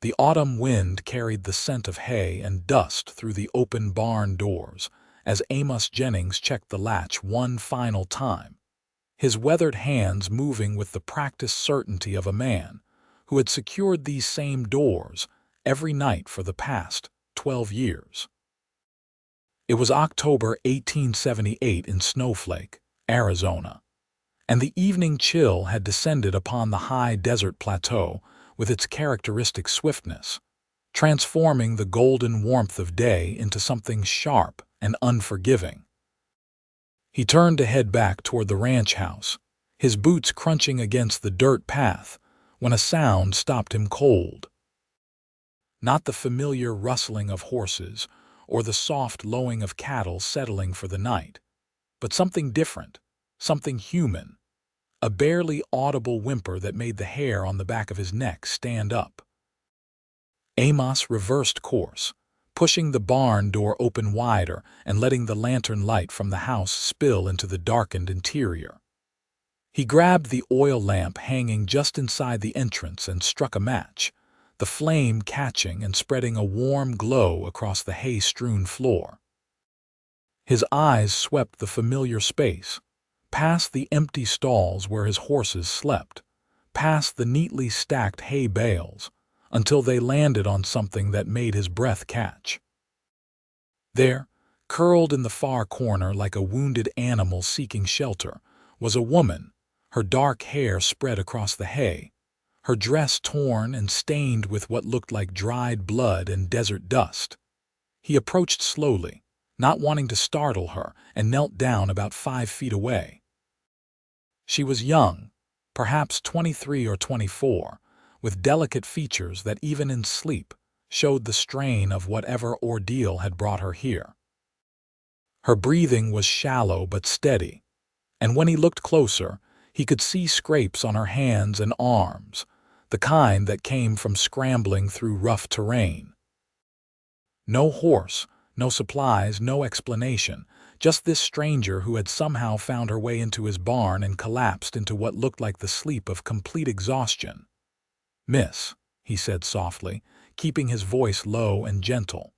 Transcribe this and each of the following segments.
The autumn wind carried the scent of hay and dust through the open barn doors as Amos Jennings checked the latch one final time, his weathered hands moving with the practiced certainty of a man who had secured these same doors every night for the past 12 years. It was October 1878 in Snowflake, Arizona, and the evening chill had descended upon the high desert plateau with its characteristic swiftness, transforming the golden warmth of day into something sharp and unforgiving. He turned to head back toward the ranch house, his boots crunching against the dirt path, when a sound stopped him cold. Not the familiar rustling of horses or the soft lowing of cattle settling for the night, but something different, something human, a barely audible whimper that made the hair on the back of his neck stand up. Amos reversed course, pushing the barn door open wider and letting the lantern light from the house spill into the darkened interior. He grabbed the oil lamp hanging just inside the entrance and struck a match, the flame catching and spreading a warm glow across the hay-strewn floor. His eyes swept the familiar space, past the empty stalls where his horses slept, past the neatly stacked hay bales, until they landed on something that made his breath catch. There, curled in the far corner like a wounded animal seeking shelter, was a woman, her dark hair spread across the hay, her dress torn and stained with what looked like dried blood and desert dust. He approached slowly, not wanting to startle her, and knelt down about 5 feet away. She was young, perhaps 23 or 24, with delicate features that even in sleep showed the strain of whatever ordeal had brought her here. Her breathing was shallow but steady, and when he looked closer, he could see scrapes on her hands and arms, the kind that came from scrambling through rough terrain. No horse, no supplies, no explanation, just this stranger who had somehow found her way into his barn and collapsed into what looked like the sleep of complete exhaustion. "Miss," he said softly, keeping his voice low and gentle.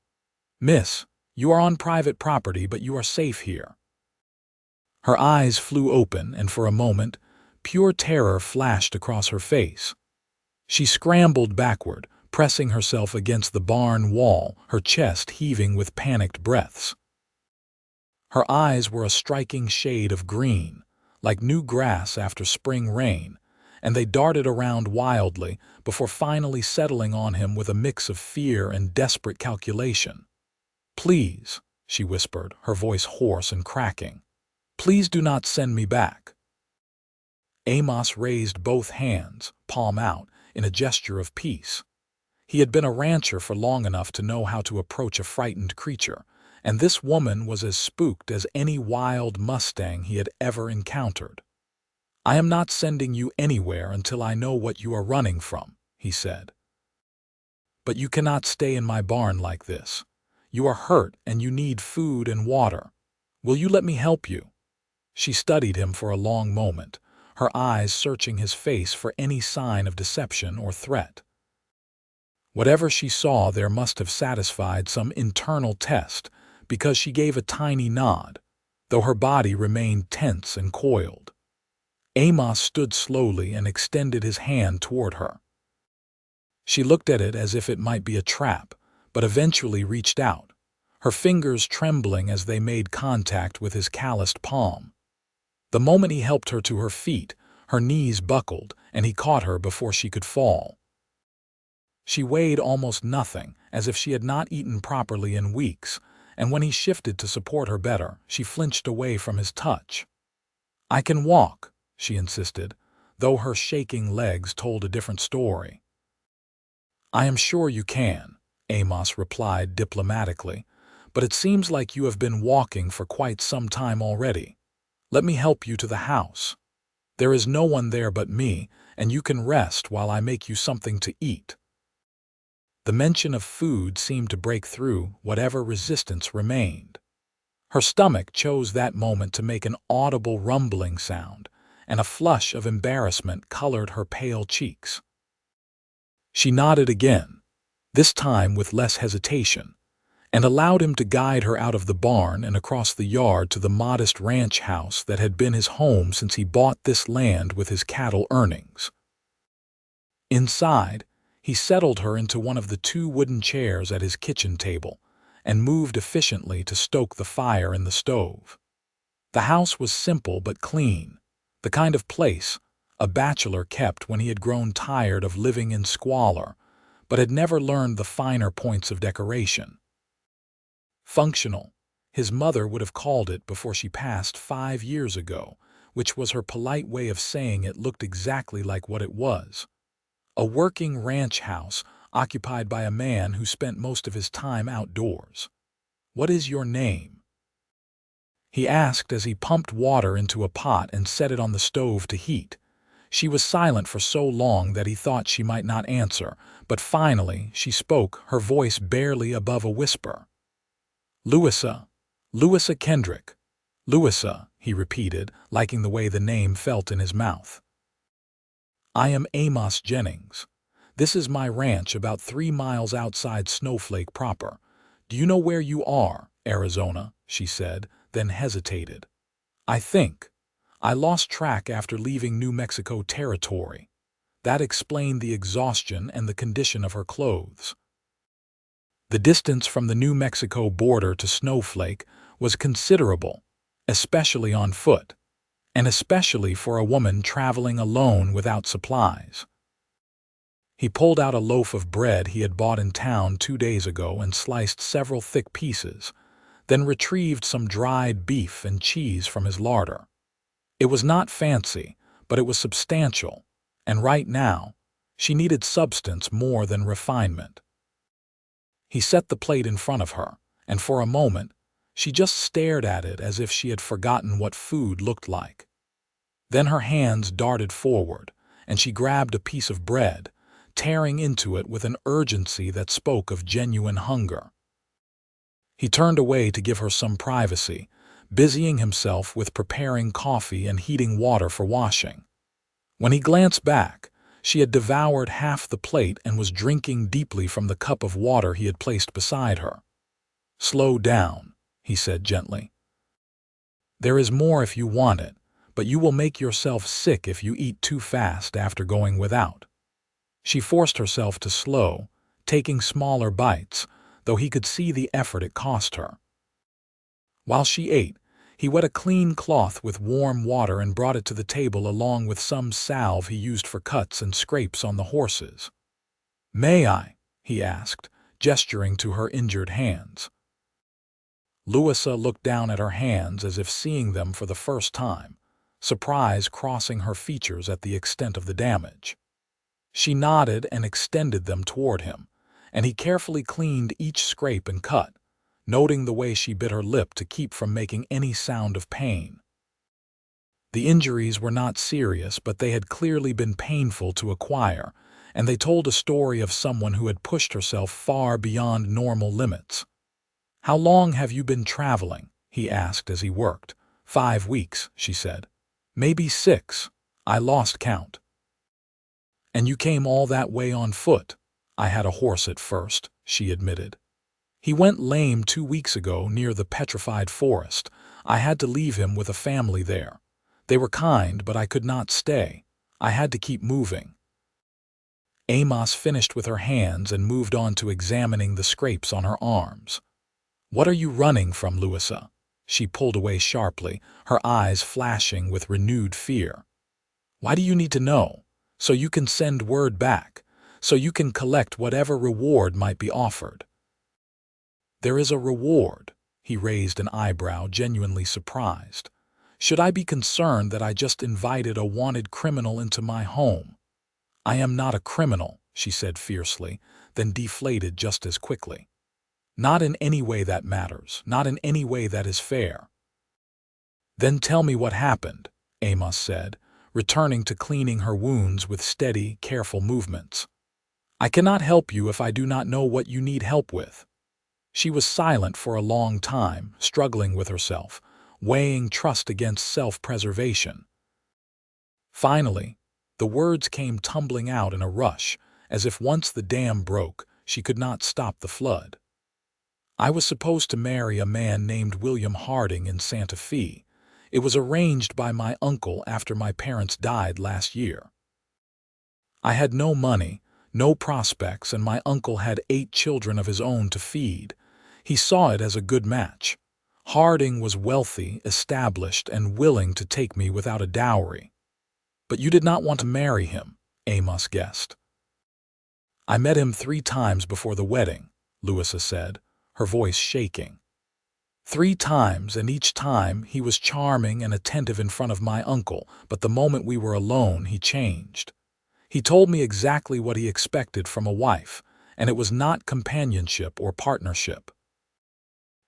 "Miss, you are on private property, but you are safe here." Her eyes flew open, and for a moment, pure terror flashed across her face. She scrambled backward, pressing herself against the barn wall, her chest heaving with panicked breaths. Her eyes were a striking shade of green, like new grass after spring rain, and they darted around wildly before finally settling on him with a mix of fear and desperate calculation. "Please," she whispered, her voice hoarse and cracking. "Please do not send me back." Amos raised both hands, palm out, in a gesture of peace. He had been a rancher for long enough to know how to approach a frightened creature, and this woman was as spooked as any wild Mustang he had ever encountered. "I am not sending you anywhere until I know what you are running from," he said. "But you cannot stay in my barn like this. You are hurt and you need food and water. Will you let me help you?" She studied him for a long moment, her eyes searching his face for any sign of deception or threat. Whatever she saw there must have satisfied some internal test, because she gave a tiny nod, though her body remained tense and coiled. Amos stood slowly and extended his hand toward her. She looked at it as if it might be a trap, but eventually reached out, her fingers trembling as they made contact with his calloused palm. The moment he helped her to her feet, her knees buckled, and he caught her before she could fall. She weighed almost nothing, as if she had not eaten properly in weeks, and when he shifted to support her better, she flinched away from his touch. "I can walk," she insisted, though her shaking legs told a different story. "I am sure you can," Amos replied diplomatically, "but it seems like you have been walking for quite some time already. Let me help you to the house. There is no one there but me, and you can rest while I make you something to eat." The mention of food seemed to break through whatever resistance remained. Her stomach chose that moment to make an audible rumbling sound, and a flush of embarrassment colored her pale cheeks. She nodded again, this time with less hesitation, and allowed him to guide her out of the barn and across the yard to the modest ranch house that had been his home since he bought this land with his cattle earnings. Inside, he settled her into one of the two wooden chairs at his kitchen table and moved efficiently to stoke the fire in the stove. The house was simple but clean, the kind of place a bachelor kept when he had grown tired of living in squalor, but had never learned the finer points of decoration. Functional, his mother would have called it before she passed 5 years ago, which was her polite way of saying it looked exactly like what it was. A working ranch house occupied by a man who spent most of his time outdoors. "What is your name?" he asked as he pumped water into a pot and set it on the stove to heat. She was silent for so long that he thought she might not answer, but finally she spoke, her voice barely above a whisper. "Louisa. Louisa Kendrick." "Louisa," he repeated, liking the way the name felt in his mouth. "I am Amos Jennings. This is my ranch about 3 miles outside Snowflake proper. Do you know where you are, Arizona?" she said, then hesitated. "I think. I lost track after leaving New Mexico territory." That explained the exhaustion and the condition of her clothes. The distance from the New Mexico border to Snowflake was considerable, especially on foot, and especially for a woman traveling alone without supplies. He pulled out a loaf of bread he had bought in town 2 days ago and sliced several thick pieces, then retrieved some dried beef and cheese from his larder. It was not fancy, but it was substantial, and right now, she needed substance more than refinement. He set the plate in front of her, and for a moment, she just stared at it as if she had forgotten what food looked like. Then her hands darted forward, and she grabbed a piece of bread, tearing into it with an urgency that spoke of genuine hunger. He turned away to give her some privacy, busying himself with preparing coffee and heating water for washing. When he glanced back, she had devoured half the plate and was drinking deeply from the cup of water he had placed beside her. "Slow down," he said gently. "There is more if you want it, but you will make yourself sick if you eat too fast after going without." She forced herself to slow, taking smaller bites, though he could see the effort it cost her. While she ate, he wet a clean cloth with warm water and brought it to the table along with some salve he used for cuts and scrapes on the horses. "May I?" he asked, gesturing to her injured hands. Louisa looked down at her hands as if seeing them for the first time, surprise crossing her features at the extent of the damage. She nodded and extended them toward him, and he carefully cleaned each scrape and cut, noting the way she bit her lip to keep from making any sound of pain. The injuries were not serious, but they had clearly been painful to acquire, and they told a story of someone who had pushed herself far beyond normal limits. "How long have you been traveling?" he asked as he worked. 5 weeks, she said. "Maybe 6. I lost count." "And you came all that way on foot?" "I had a horse at first," she admitted. "He went lame 2 weeks ago near the petrified forest. I had to leave him with a family there. They were kind, but I could not stay. I had to keep moving." Amos finished with her hands and moved on to examining the scrapes on her arms. "What are you running from, Louisa?" She pulled away sharply, her eyes flashing with renewed fear. "Why do you need to know? So you can send word back, so you can collect whatever reward might be offered." "There is a reward?" He raised an eyebrow, genuinely surprised. "Should I be concerned that I just invited a wanted criminal into my home?" "I am not a criminal," she said fiercely, then deflated just as quickly. "Not in any way that matters, not in any way that is fair." "Then tell me what happened," Amos said, returning to cleaning her wounds with steady, careful movements. "I cannot help you if I do not know what you need help with." She was silent for a long time, struggling with herself, weighing trust against self-preservation. Finally, the words came tumbling out in a rush, as if once the dam broke, she could not stop the flood. I was supposed to marry a man named William Harding in Santa Fe. It was arranged by my uncle after my parents died last year. I had no money, no prospects, and my uncle had 8 children of his own to feed. He saw it as a good match. Harding was wealthy, established, and willing to take me without a dowry. But you did not want to marry him, Amos guessed. I met him 3 times before the wedding, Louisa said, her voice shaking. 3 times, and each time he was charming and attentive in front of my uncle, but the moment we were alone, he changed. He told me exactly what he expected from a wife, and it was not companionship or partnership.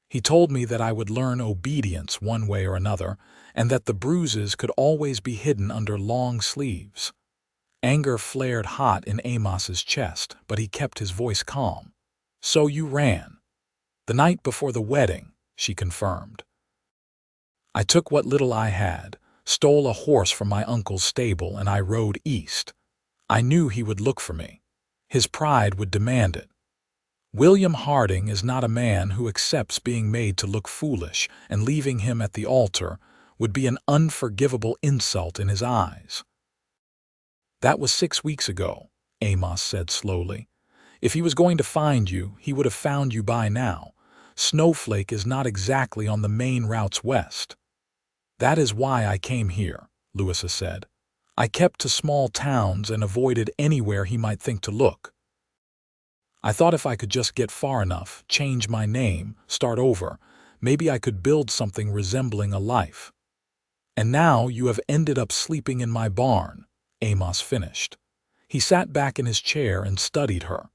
He told me that I would learn obedience one way or another, and that the bruises could always be hidden under long sleeves. Anger flared hot in Amos's chest, but he kept his voice calm. So you ran. The night before the wedding, she confirmed. I took what little I had, stole a horse from my uncle's stable, and I rode east. I knew he would look for me. His pride would demand it. William Harding is not a man who accepts being made to look foolish, and leaving him at the altar would be an unforgivable insult in his eyes. That was 6 weeks ago, Amos said slowly. If he was going to find you, he would have found you by now. Snowflake is not exactly on the main routes west. That is why I came here, Louisa said. I kept to small towns and avoided anywhere he might think to look. I thought if I could just get far enough, change my name, start over, maybe I could build something resembling a life. And now you have ended up sleeping in my barn, Amos finished. He sat back in his chair and studied her.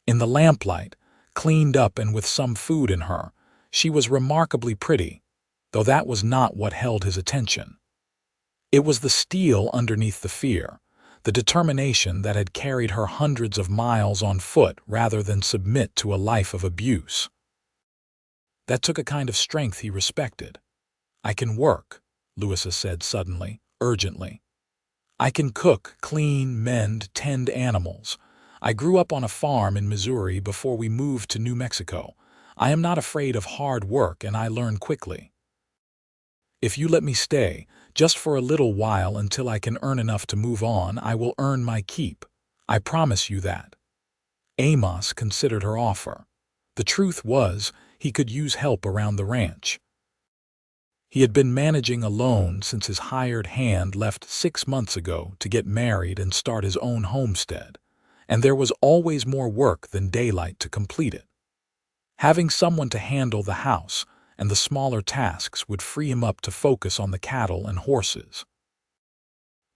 In the lamplight, cleaned up and with some food in her, she was remarkably pretty, though that was not what held his attention. It was the steel underneath the fear, the determination that had carried her hundreds of miles on foot rather than submit to a life of abuse. That took a kind of strength he respected. I can work, Louisa said suddenly, urgently. I can cook, clean, mend, tend animals. I grew up on a farm in Missouri before we moved to New Mexico. I am not afraid of hard work, and I learn quickly. If you let me stay, just for a little while until I can earn enough to move on, I will earn my keep. I promise you that. Amos considered her offer. The truth was, he could use help around the ranch. He had been managing alone since his hired hand left 6 months ago to get married and start his own homestead, and there was always more work than daylight to complete it. Having someone to handle the house and the smaller tasks would free him up to focus on the cattle and horses.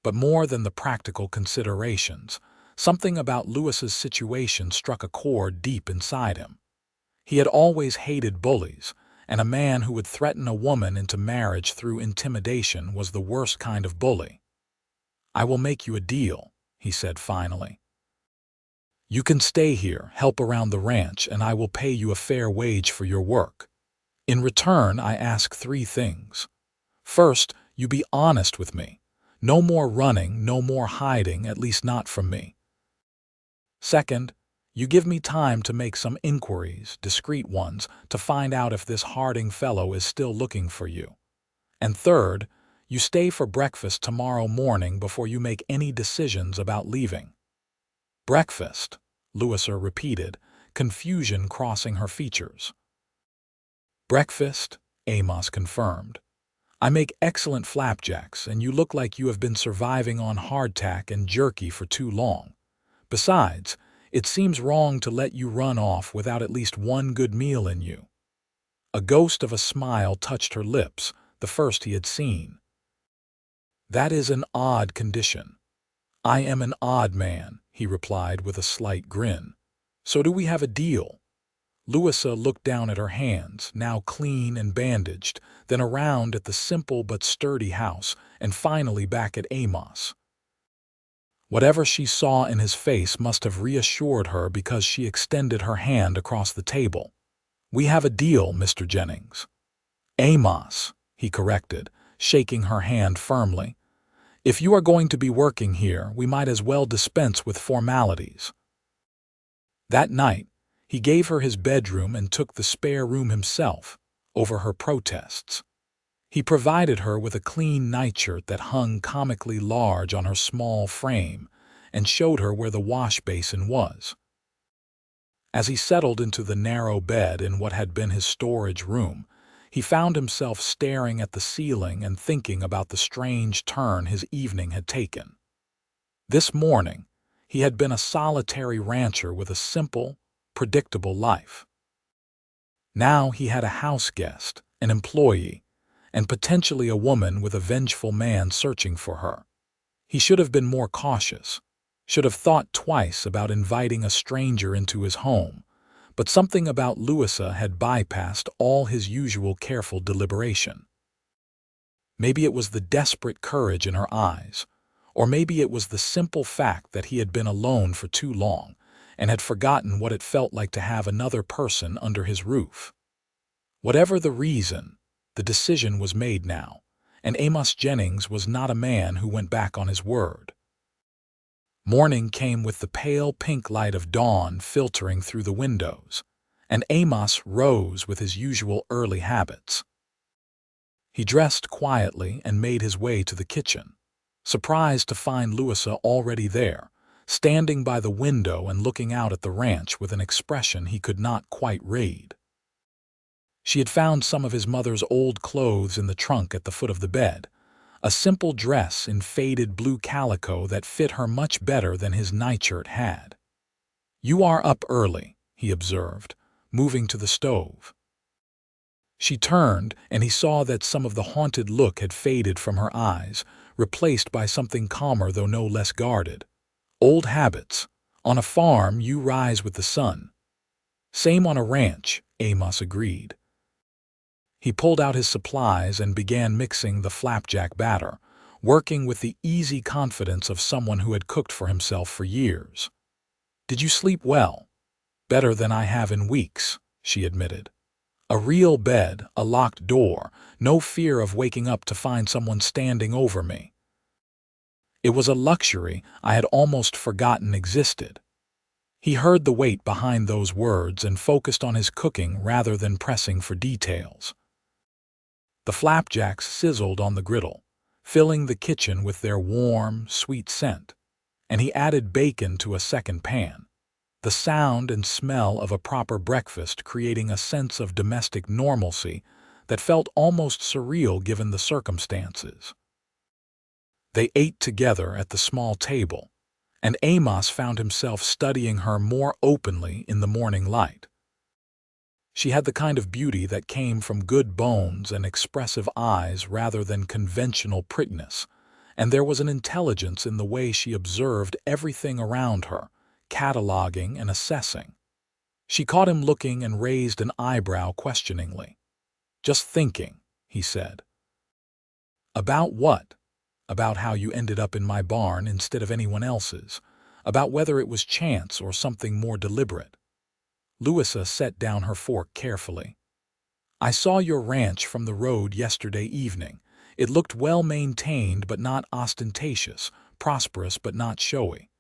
But more than the practical considerations, something about Louisa's situation struck a chord deep inside him. He had always hated bullies, and a man who would threaten a woman into marriage through intimidation was the worst kind of bully. I will make you a deal, he said finally. You can stay here, help around the ranch, and I will pay you a fair wage for your work. In return, I ask 3 things. First, you be honest with me. No more running, no more hiding, at least not from me. Second, you give me time to make some inquiries, discreet ones, to find out if this Harding fellow is still looking for you. And third, you stay for breakfast tomorrow morning before you make any decisions about leaving. Breakfast, Louisa repeated, confusion crossing her features. Breakfast, Amos confirmed. I make excellent flapjacks, and you look like you have been surviving on hardtack and jerky for too long. Besides, it seems wrong to let you run off without at least one good meal in you. A ghost of a smile touched her lips, the first he had seen. That is an odd condition. I am an odd man, he replied with a slight grin. So do we have a deal? Louisa looked down at her hands, now clean and bandaged, then around at the simple but sturdy house, and finally back at Amos. Whatever she saw in his face must have reassured her because she extended her hand across the table. We have a deal, Mr. Jennings. Amos, he corrected, shaking her hand firmly. If you are going to be working here, we might as well dispense with formalities. That night, he gave her his bedroom and took the spare room himself, over her protests. He provided her with a clean nightshirt that hung comically large on her small frame and showed her where the wash basin was. As he settled into the narrow bed in what had been his storage room, he found himself staring at the ceiling and thinking about the strange turn his evening had taken. This morning, he had been a solitary rancher with a simple, predictable life. Now he had a house guest, an employee, and potentially a woman with a vengeful man searching for her. He should have been more cautious, should have thought twice about inviting a stranger into his home, but something about Louisa had bypassed all his usual careful deliberation. Maybe it was the desperate courage in her eyes, or maybe it was the simple fact that he had been alone for too long and had forgotten what it felt like to have another person under his roof. Whatever the reason, the decision was made now, and Amos Jennings was not a man who went back on his word. Morning came with the pale pink light of dawn filtering through the windows, and Amos rose with his usual early habits. He dressed quietly and made his way to the kitchen, surprised to find Louisa already there, standing by the window and looking out at the ranch with an expression he could not quite read. She had found some of his mother's old clothes in the trunk at the foot of the bed, a simple dress in faded blue calico that fit her much better than his nightshirt had. "You are up early," he observed, moving to the stove. She turned, and he saw that some of the haunted look had faded from her eyes, replaced by something calmer though no less guarded. "Old habits. On a farm, you rise with the sun." "Same on a ranch," Amos agreed. He pulled out his supplies and began mixing the flapjack batter, working with the easy confidence of someone who had cooked for himself for years. "Did you sleep well?" "Better than I have in weeks," she admitted. "A real bed, a locked door, no fear of waking up to find someone standing over me. It was a luxury I had almost forgotten existed." He heard the weight behind those words and focused on his cooking rather than pressing for details. The flapjacks sizzled on the griddle, filling the kitchen with their warm, sweet scent, and he added bacon to a second pan, the sound and smell of a proper breakfast creating a sense of domestic normalcy that felt almost surreal given the circumstances. They ate together at the small table, and Amos found himself studying her more openly in the morning light. She had the kind of beauty that came from good bones and expressive eyes rather than conventional prettiness, and there was an intelligence in the way she observed everything around her, cataloging and assessing. She caught him looking and raised an eyebrow questioningly. "Just thinking," he said. "About what?" "About how you ended up in my barn instead of anyone else's, about whether it was chance or something more deliberate." Louisa set down her fork carefully. "I saw your ranch from the road yesterday evening. It looked well maintained but not ostentatious, prosperous but not showy.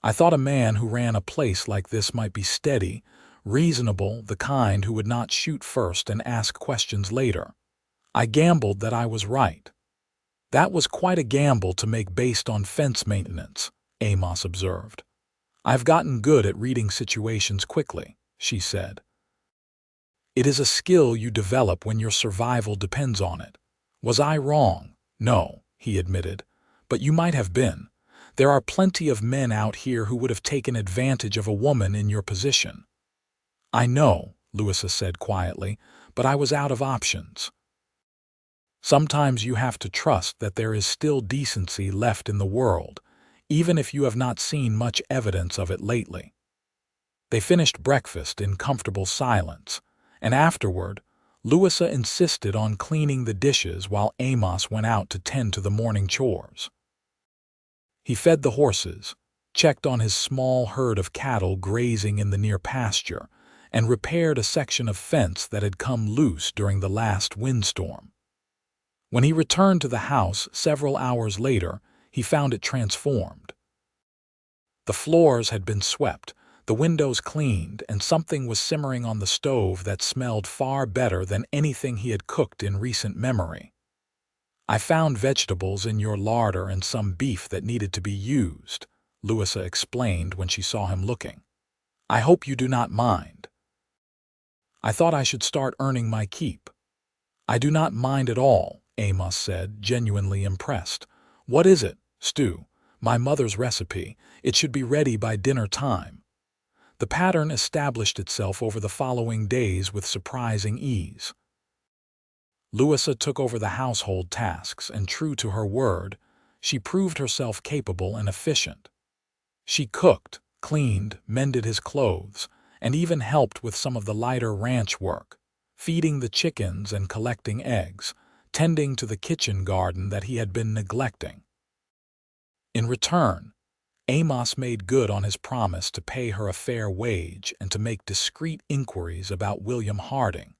I thought a man who ran a place like this might be steady, reasonable, the kind who would not shoot first and ask questions later. I gambled that I was right." "That was quite a gamble to make based on fence maintenance," Amos observed. "I've gotten good at reading situations quickly," she said. "It is a skill you develop when your survival depends on it. Was I wrong?" "No," he admitted, "but you might have been. There are plenty of men out here who would have taken advantage of a woman in your position." "I know," Louisa said quietly, "but I was out of options." Sometimes you have to trust that there is still decency left in the world, even if you have not seen much evidence of it lately. They finished breakfast in comfortable silence, and afterward, Louisa insisted on cleaning the dishes while Amos went out to tend to the morning chores. He fed the horses, checked on his small herd of cattle grazing in the near pasture, and repaired a section of fence that had come loose during the last windstorm. When he returned to the house several hours later, he found it transformed. The floors had been swept, The windows cleaned, and something was simmering on the stove that smelled far better than anything he had cooked in recent memory. "I found vegetables in your larder and some beef that needed to be used," Louisa explained when she saw him looking. "I hope you do not mind." "I thought I should start earning my keep." "I do not mind at all," Amos said, genuinely impressed. "What is it?" "Stew. My mother's recipe. It should be ready by dinner time." The pattern established itself over the following days with surprising ease. Louisa took over the household tasks, and true to her word, she proved herself capable and efficient. She cooked, cleaned, mended his clothes, and even helped with some of the lighter ranch work, feeding the chickens and collecting eggs, tending to the kitchen garden that he had been neglecting. In return, Amos made good on his promise to pay her a fair wage and to make discreet inquiries about William Harding.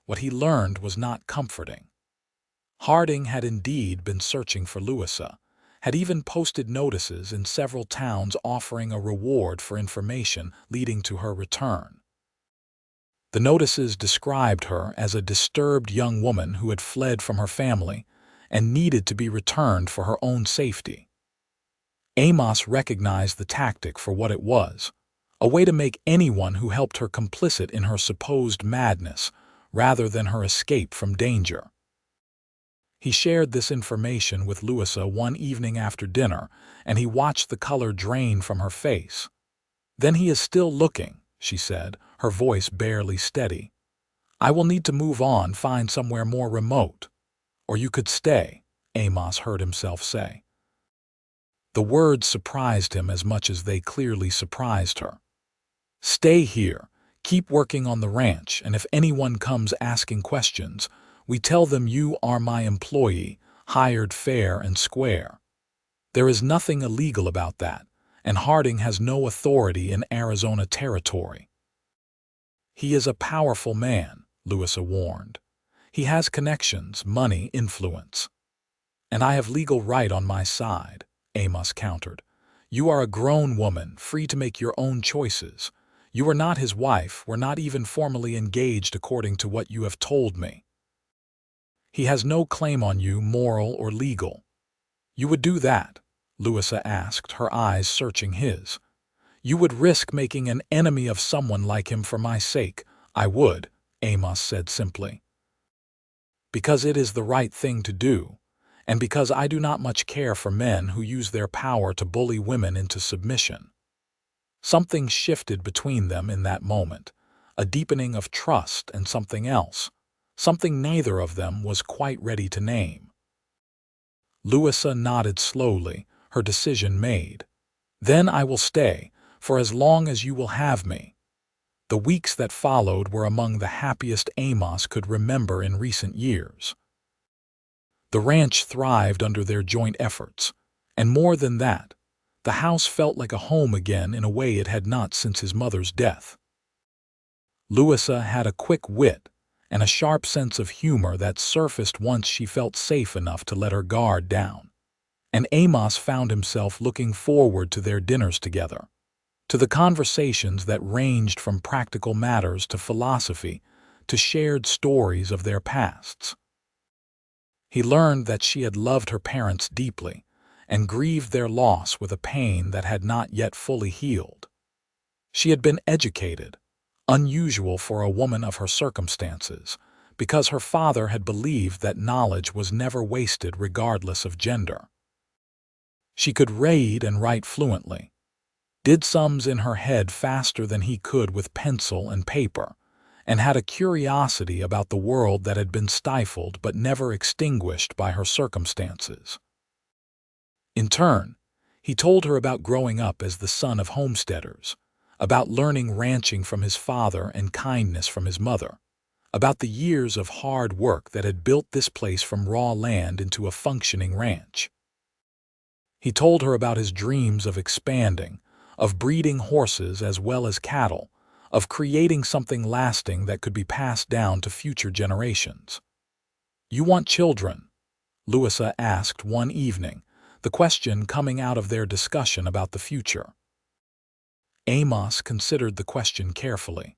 What he learned was not comforting. Harding had indeed been searching for Louisa, had even posted notices in several towns offering a reward for information leading to her return. The notices described her as a disturbed young woman who had fled from her family and needed to be returned for her own safety. Amos recognized the tactic for what it was, a way to make anyone who helped her complicit in her supposed madness rather than her escape from danger. He shared this information with Louisa one evening after dinner, and he watched the color drain from her face. "Then he is still looking," she said, her voice barely steady. "I will need to move on, find somewhere more remote. Or you could stay," Amos heard himself say. The words surprised him as much as they clearly surprised her. "Stay here, keep working on the ranch, and if anyone comes asking questions, we tell them you are my employee, hired fair and square. There is nothing illegal about that, and Harding has no authority in Arizona territory." "He is a powerful man," Louisa warned. "He has connections, money, influence." "And I have legal right on my side," Amos countered. "You are a grown woman, free to make your own choices. You are not his wife, were not even formally engaged according to what you have told me. He has no claim on you, moral or legal." "You would do that?" Louisa asked, her eyes searching his. "You would risk making an enemy of someone like him for my sake?" "I would," Amos said simply. "Because it is the right thing to do, and because I do not much care for men who use their power to bully women into submission." Something shifted between them in that moment, a deepening of trust and something else, something neither of them was quite ready to name. Louisa nodded slowly, her decision made. "Then I will stay, for as long as you will have me." The weeks that followed were among the happiest Amos could remember in recent years. The ranch thrived under their joint efforts, and more than that, the house felt like a home again in a way it had not since his mother's death. Louisa had a quick wit and a sharp sense of humor that surfaced once she felt safe enough to let her guard down, and Amos found himself looking forward to their dinners together, to the conversations that ranged from practical matters to philosophy to shared stories of their pasts. He learned that she had loved her parents deeply and grieved their loss with a pain that had not yet fully healed. She had been educated, unusual for a woman of her circumstances, because her father had believed that knowledge was never wasted regardless of gender. She could read and write fluently, did sums in her head faster than he could with pencil and paper, and had a curiosity about the world that had been stifled but never extinguished by her circumstances. In turn, he told her about growing up as the son of homesteaders, about learning ranching from his father and kindness from his mother, about the years of hard work that had built this place from raw land into a functioning ranch. He told her about his dreams of expanding, of breeding horses as well as cattle, of creating something lasting that could be passed down to future generations. "You want children?" Louisa asked one evening, the question coming out of their discussion about the future. Amos considered the question carefully.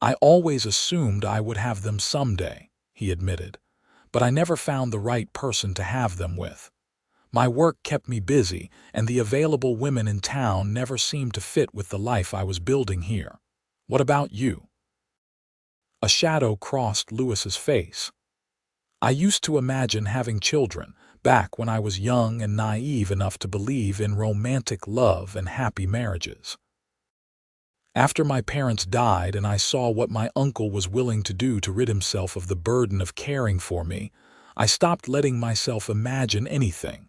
I always assumed I would have them someday, he admitted, but I never found the right person to have them with. My work kept me busy, and the available women in town never seemed to fit with the life I was building here. What about you? A shadow crossed Louis's face. I used to imagine having children, back when I was young and naive enough to believe in romantic love and happy marriages. After my parents died and I saw what my uncle was willing to do to rid himself of the burden of caring for me, I stopped letting myself imagine anything.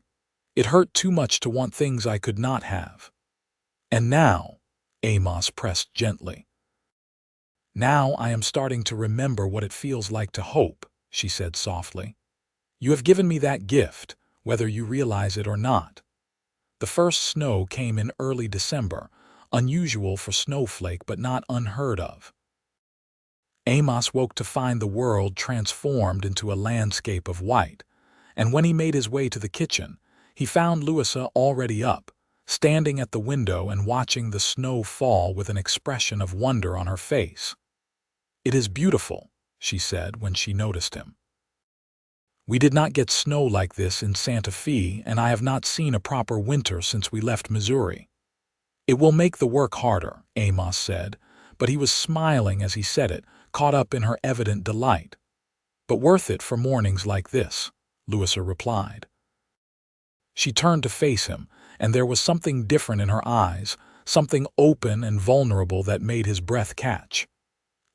It hurt too much to want things I could not have. And now, Amos pressed gently. Now I am starting to remember what it feels like to hope, she said softly. You have given me that gift, whether you realize it or not. The first snow came in early December, unusual for snowflake but not unheard of. Amos woke to find the world transformed into a landscape of white, and when he made his way to the kitchen, he found Louisa already up, standing at the window and watching the snow fall with an expression of wonder on her face. It is beautiful, she said when she noticed him. We did not get snow like this in Santa Fe, and I have not seen a proper winter since we left Missouri. It will make the work harder, Amos said, but he was smiling as he said it, caught up in her evident delight. But worth it for mornings like this, Louisa replied. She turned to face him, and there was something different in her eyes, something open and vulnerable that made his breath catch.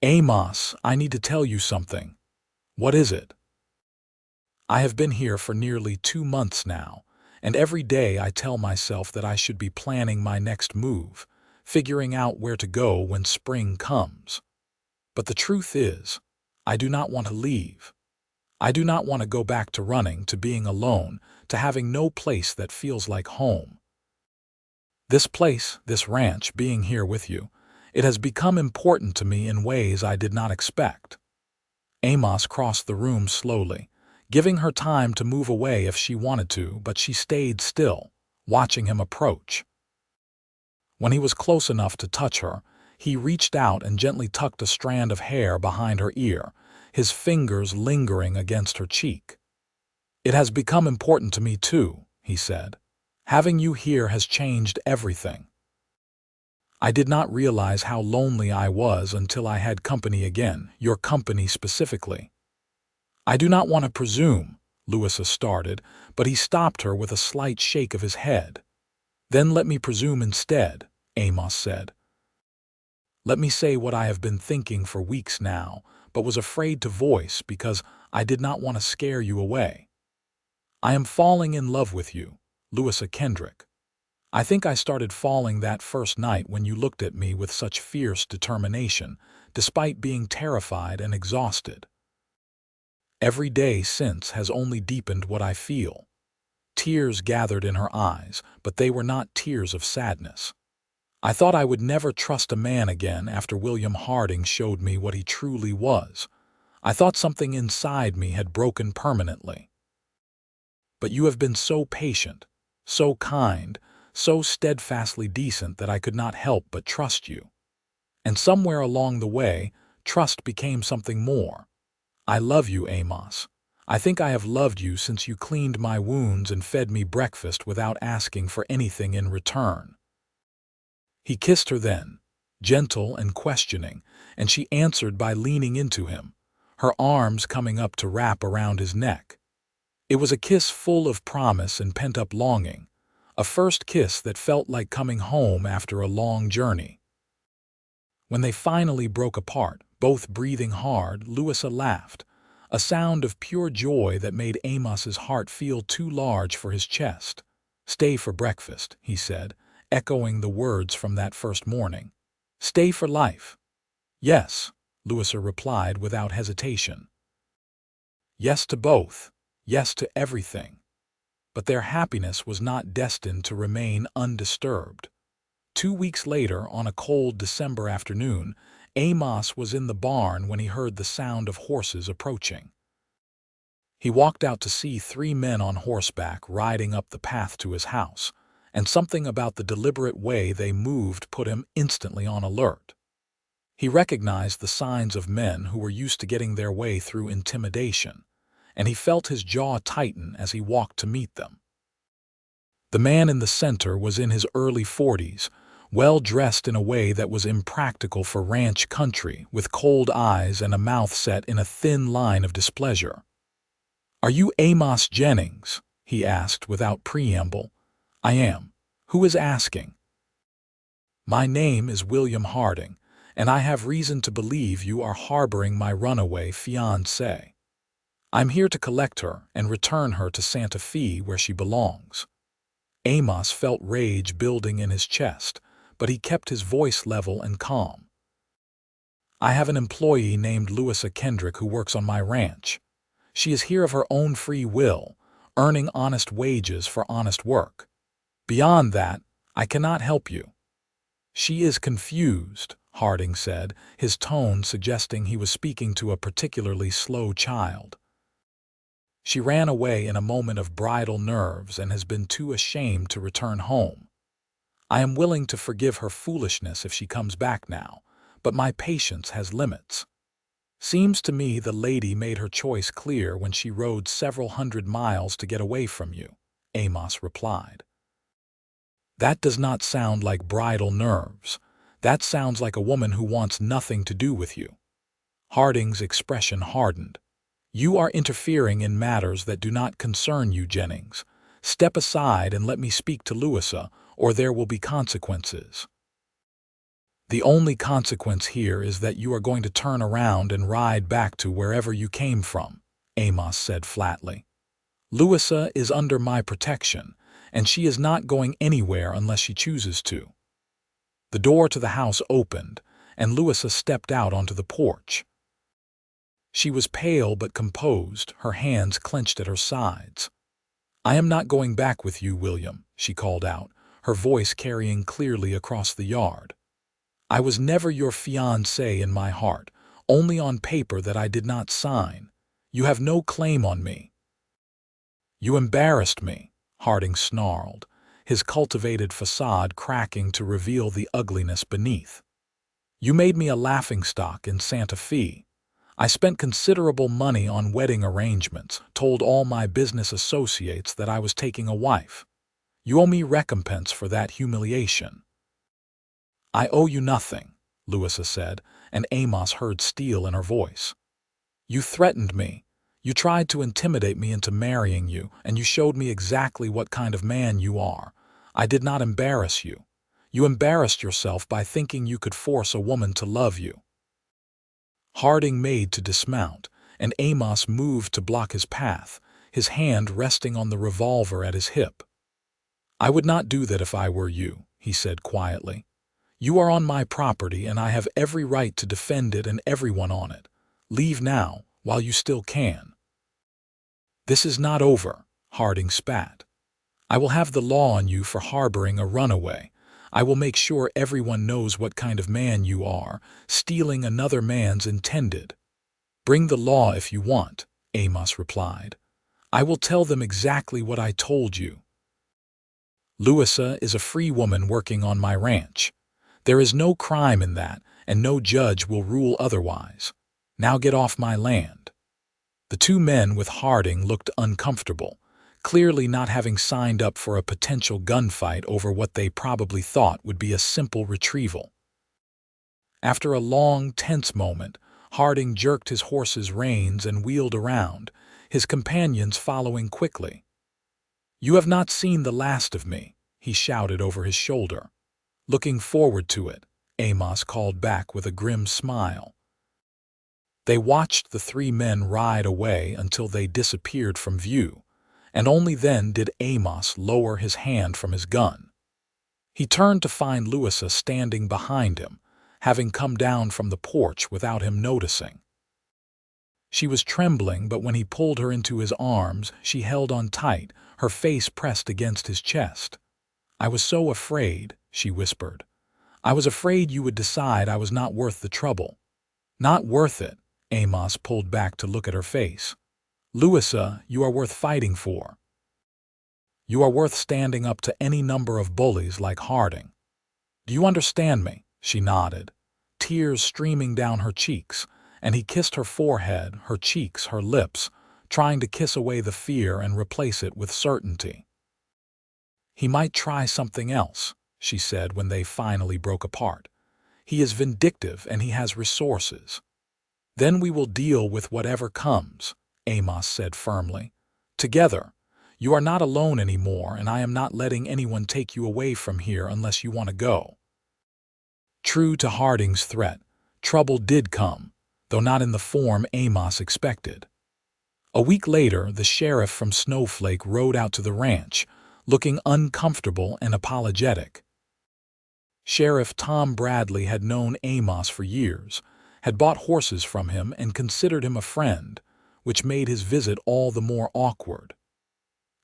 Amos, I need to tell you something. What is it? I have been here for nearly 2 months now, and every day I tell myself that I should be planning my next move, figuring out where to go when spring comes. But the truth is, I do not want to leave. I do not want to go back to running, to being alone, to having no place that feels like home. This place, this ranch, being here with you, it has become important to me in ways I did not expect. Amos crossed the room slowly, giving her time to move away if she wanted to, but she stayed still, watching him approach. When he was close enough to touch her, he reached out and gently tucked a strand of hair behind her ear, his fingers lingering against her cheek. It has become important to me too, he said. Having you here has changed everything. I did not realize how lonely I was until I had company again, your company specifically. I do not want to presume, Louisa started, but he stopped her with a slight shake of his head. Then let me presume instead, Amos said. Let me say what I have been thinking for weeks now, but was afraid to voice because I did not want to scare you away. I am falling in love with you, Louisa Kendrick. I think I started falling that first night when you looked at me with such fierce determination, despite being terrified and exhausted. Every day since has only deepened what I feel. Tears gathered in her eyes, but they were not tears of sadness. I thought I would never trust a man again after William Harding showed me what he truly was. I thought something inside me had broken permanently. But you have been so patient, so kind, so steadfastly decent that I could not help but trust you. And somewhere along the way, trust became something more. I love you, Amos. I think I have loved you since you cleaned my wounds and fed me breakfast without asking for anything in return. He kissed her then, gentle and questioning, and she answered by leaning into him, her arms coming up to wrap around his neck. It was a kiss full of promise and pent-up longing, a first kiss that felt like coming home after a long journey. When they finally broke apart, both breathing hard, Louisa laughed, a sound of pure joy that made Amos's heart feel too large for his chest. Stay for breakfast, he said, echoing the words from that first morning. Stay for life. Yes, Louisa replied without hesitation. Yes to both, yes to everything. But their happiness was not destined to remain undisturbed. 2 weeks later, on a cold December afternoon, Amos was in the barn when he heard the sound of horses approaching. He walked out to see 3 men on horseback riding up the path to his house, and something about the deliberate way they moved put him instantly on alert. He recognized the signs of men who were used to getting their way through intimidation, and he felt his jaw tighten as he walked to meet them. The man in the center was in his early 40s, well dressed in a way that was impractical for ranch country, with cold eyes and a mouth set in a thin line of displeasure. "Are you Amos Jennings?" he asked without preamble. "I am. Who is asking?" "My name is William Harding, and I have reason to believe you are harboring my runaway fiancée. I'm here to collect her and return her to Santa Fe where she belongs." Amos felt rage building in his chest, but he kept his voice level and calm. "I have an employee named Louisa Kendrick who works on my ranch. She is here of her own free will, earning honest wages for honest work. Beyond that, I cannot help you." "She is confused," Harding said, his tone suggesting he was speaking to a particularly slow child. "She ran away in a moment of bridal nerves and has been too ashamed to return home. I am willing to forgive her foolishness if she comes back now, but my patience has limits. Seems to me the lady made her choice clear when she rode several hundred miles to get away from you," Amos replied. "That does not sound like bridal nerves. That sounds like a woman who wants nothing to do with you." Harding's expression hardened. "You are interfering in matters that do not concern you, Jennings. Step aside and let me speak to Louisa, or there will be consequences." "The only consequence here is that you are going to turn around and ride back to wherever you came from," Amos said flatly. "Louisa is under my protection, and she is not going anywhere unless she chooses to." The door to the house opened, and Louisa stepped out onto the porch. She was pale but composed, her hands clenched at her sides. "I am not going back with you, William," she called out, her voice carrying clearly across the yard. "I was never your fiancé in my heart, only on paper that I did not sign. You have no claim on me." "You embarrassed me," Harding snarled, his cultivated facade cracking to reveal the ugliness beneath. "You made me a laughingstock in Santa Fe. I spent considerable money on wedding arrangements, told all my business associates that I was taking a wife. You owe me recompense for that humiliation." "I owe you nothing," Louisa said, and Amos heard steel in her voice. "You threatened me. You tried to intimidate me into marrying you, and you showed me exactly what kind of man you are. I did not embarrass you. You embarrassed yourself by thinking you could force a woman to love you." Harding made to dismount, and Amos moved to block his path, his hand resting on the revolver at his hip. "I would not do that if I were you," he said quietly. "You are on my property, and I have every right to defend it and everyone on it. Leave now, while you still can." "This is not over," Harding spat. "I will have the law on you for harboring a runaway. I will make sure everyone knows what kind of man you are, stealing another man's intended." "Bring the law if you want," Amos replied. "I will tell them exactly what I told you. Louisa is a free woman working on my ranch. There is no crime in that, and no judge will rule otherwise. Now get off my land." The two men with Harding looked uncomfortable, clearly not having signed up for a potential gunfight over what they probably thought would be a simple retrieval. After a long, tense moment, Harding jerked his horse's reins and wheeled around, his companions following quickly. "You have not seen the last of me," he shouted over his shoulder. "Looking forward to it," Amos called back with a grim smile. They watched the three men ride away until they disappeared from view, and only then did Amos lower his hand from his gun. He turned to find Louisa standing behind him, having come down from the porch without him noticing. She was trembling, but when he pulled her into his arms, she held on tight, her face pressed against his chest. "I was so afraid," she whispered. "I was afraid you would decide I was not worth the trouble." "Not worth it," Amos pulled back to look at her face. "Louisa, you are worth fighting for." You are worth standing up to any number of bullies like Harding. Do you understand me? She nodded, tears streaming down her cheeks, and he kissed her forehead, her cheeks, her lips, trying to kiss away the fear and replace it with certainty. He might try something else, she said when they finally broke apart. He is vindictive and he has resources. Then we will deal with whatever comes, Amos said firmly. Together. You are not alone anymore, and I am not letting anyone take you away from here unless you want to go. True to Harding's threat, trouble did come, though not in the form Amos expected. A week later, the sheriff from Snowflake rode out to the ranch, looking uncomfortable and apologetic. Sheriff Tom Bradley had known Amos for years, had bought horses from him and considered him a friend, which made his visit all the more awkward.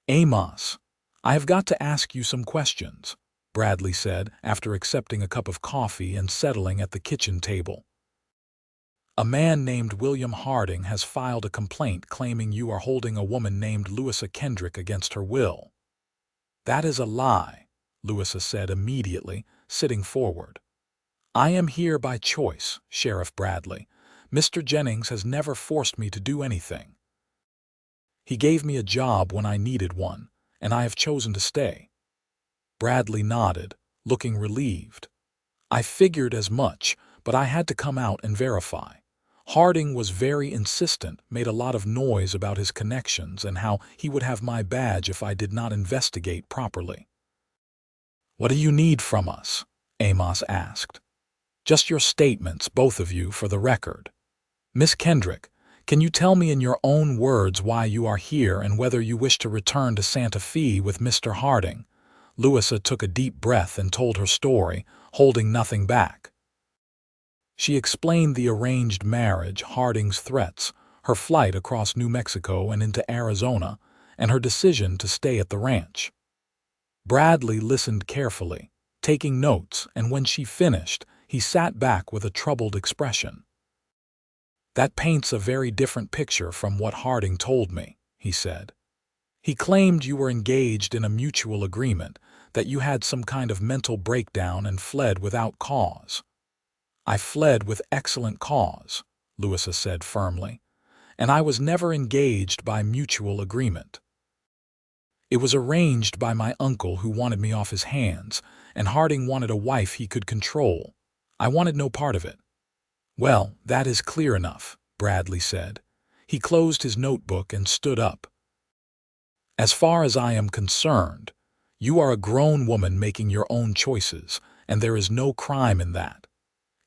Amos, I have got to ask you some questions, Bradley said after accepting a cup of coffee and settling at the kitchen table. A man named William Harding has filed a complaint claiming you are holding a woman named Louisa Kendrick against her will. That is a lie, Louisa said immediately, sitting forward. I am here by choice, Sheriff Bradley. Mr. Jennings has never forced me to do anything. He gave me a job when I needed one, and I have chosen to stay. Bradley nodded, looking relieved. I figured as much, but I had to come out and verify. Harding was very insistent, made a lot of noise about his connections and how he would have my badge if I did not investigate properly. What do you need from us? Amos asked. Just your statements, both of you, for the record. Miss Kendrick, can you tell me in your own words why you are here and whether you wish to return to Santa Fe with Mr. Harding? Louisa took a deep breath and told her story, holding nothing back. She explained the arranged marriage, Harding's threats, her flight across New Mexico and into Arizona, and her decision to stay at the ranch. Bradley listened carefully, taking notes, and when she finished, he sat back with a troubled expression. That paints a very different picture from what Harding told me, he said. He claimed you were engaged in a mutual agreement, that you had some kind of mental breakdown and fled without cause. I fled with excellent cause, Louisa said firmly, and I was never engaged by mutual agreement. It was arranged by my uncle who wanted me off his hands, and Harding wanted a wife he could control. I wanted no part of it. Well, that is clear enough, Bradley said. He closed his notebook and stood up. As far as I am concerned, you are a grown woman making your own choices, and there is no crime in that.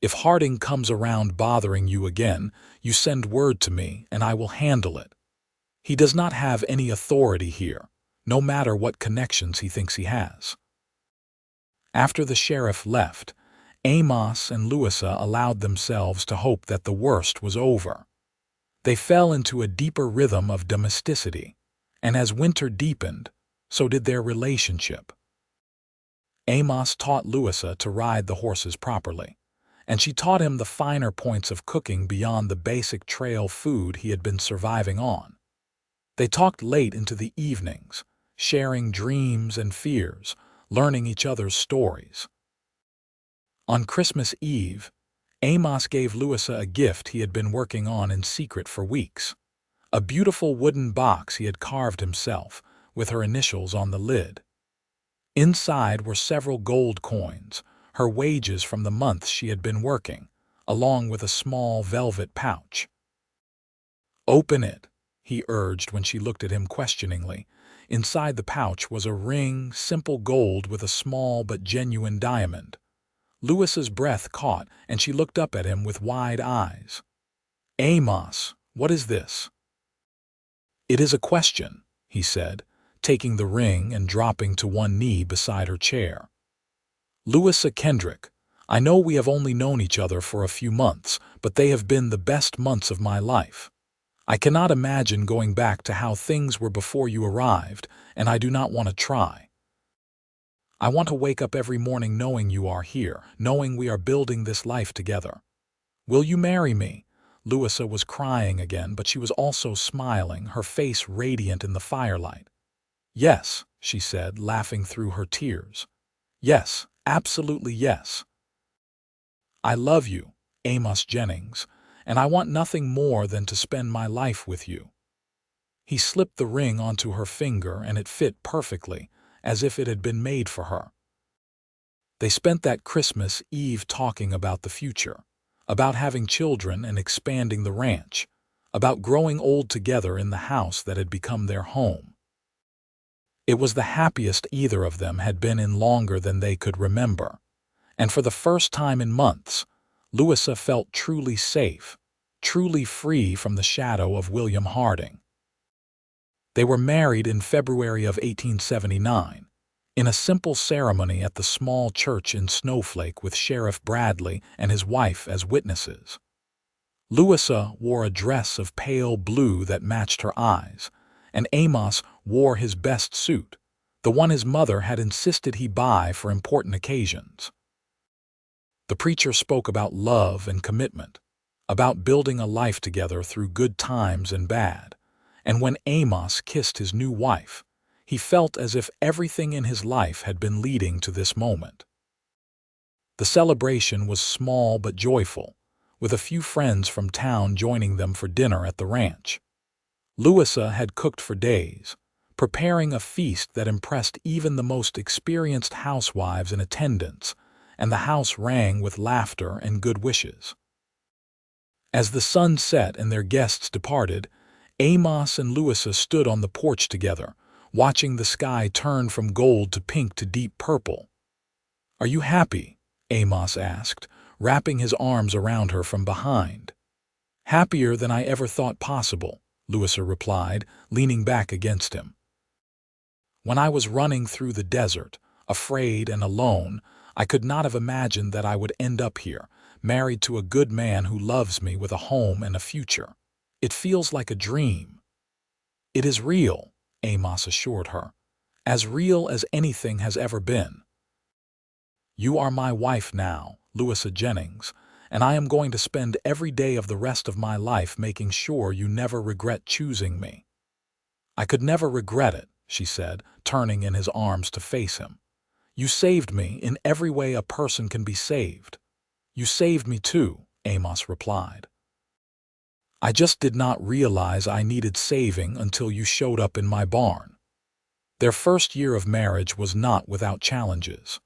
If Harding comes around bothering you again, you send word to me and I will handle it. He does not have any authority here, no matter what connections he thinks he has. After the sheriff left, Amos and Louisa allowed themselves to hope that the worst was over. They fell into a deeper rhythm of domesticity, and as winter deepened, so did their relationship. Amos taught Louisa to ride the horses properly, and she taught him the finer points of cooking beyond the basic trail food he had been surviving on. They talked late into the evenings, sharing dreams and fears, learning each other's stories. On Christmas Eve, Amos gave Louisa a gift he had been working on in secret for weeks, a beautiful wooden box he had carved himself, with her initials on the lid. Inside were several gold coins, her wages from the months she had been working, along with a small velvet pouch. "Open it," he urged when she looked at him questioningly. Inside the pouch was a ring, simple gold with a small but genuine diamond. Louisa's breath caught, and she looked up at him with wide eyes. "Amos, what is this?" "It is a question," he said, taking the ring and dropping to one knee beside her chair. "Louisa Kendrick, I know we have only known each other for a few months, but they have been the best months of my life. I cannot imagine going back to how things were before you arrived, and I do not want to try. I want to wake up every morning knowing you are here, knowing we are building this life together. Will you marry me?" Louisa was crying again, but she was also smiling, her face radiant in the firelight. "Yes," she said, laughing through her tears. Yes, absolutely yes. I love you, Amos Jennings, and I want nothing more than to spend my life with you. He slipped the ring onto her finger and it fit perfectly, as if it had been made for her. They spent that Christmas Eve talking about the future, about having children and expanding the ranch, about growing old together in the house that had become their home. It was the happiest either of them had been in longer than they could remember, and for the first time in months, Louisa felt truly safe, truly free from the shadow of William Harding. They were married in February of 1879, in a simple ceremony at the small church in Snowflake with Sheriff Bradley and his wife as witnesses. Louisa wore a dress of pale blue that matched her eyes, and Amos wore his best suit, the one his mother had insisted he buy for important occasions. The preacher spoke about love and commitment, about building a life together through good times and bad, and when Amos kissed his new wife, he felt as if everything in his life had been leading to this moment. The celebration was small but joyful, with a few friends from town joining them for dinner at the ranch. Louisa had cooked for days, preparing a feast that impressed even the most experienced housewives in attendance, and the house rang with laughter and good wishes. As the sun set and their guests departed, Amos and Louisa stood on the porch together, watching the sky turn from gold to pink to deep purple. "Are you happy?" Amos asked, wrapping his arms around her from behind. "Happier than I ever thought possible," Louisa replied, leaning back against him. "When I was running through the desert, afraid and alone, I could not have imagined that I would end up here, married to a good man who loves me with a home and a future. It feels like a dream." "It is real," Amos assured her, "as real as anything has ever been. You are my wife now, Louisa Jennings, and I am going to spend every day of the rest of my life making sure you never regret choosing me." "I could never regret it," she said, turning in his arms to face him. "You saved me in every way a person can be saved." "You saved me too," Amos replied. "I just did not realize I needed saving until you showed up in my barn." Their first year of marriage was not without challenges.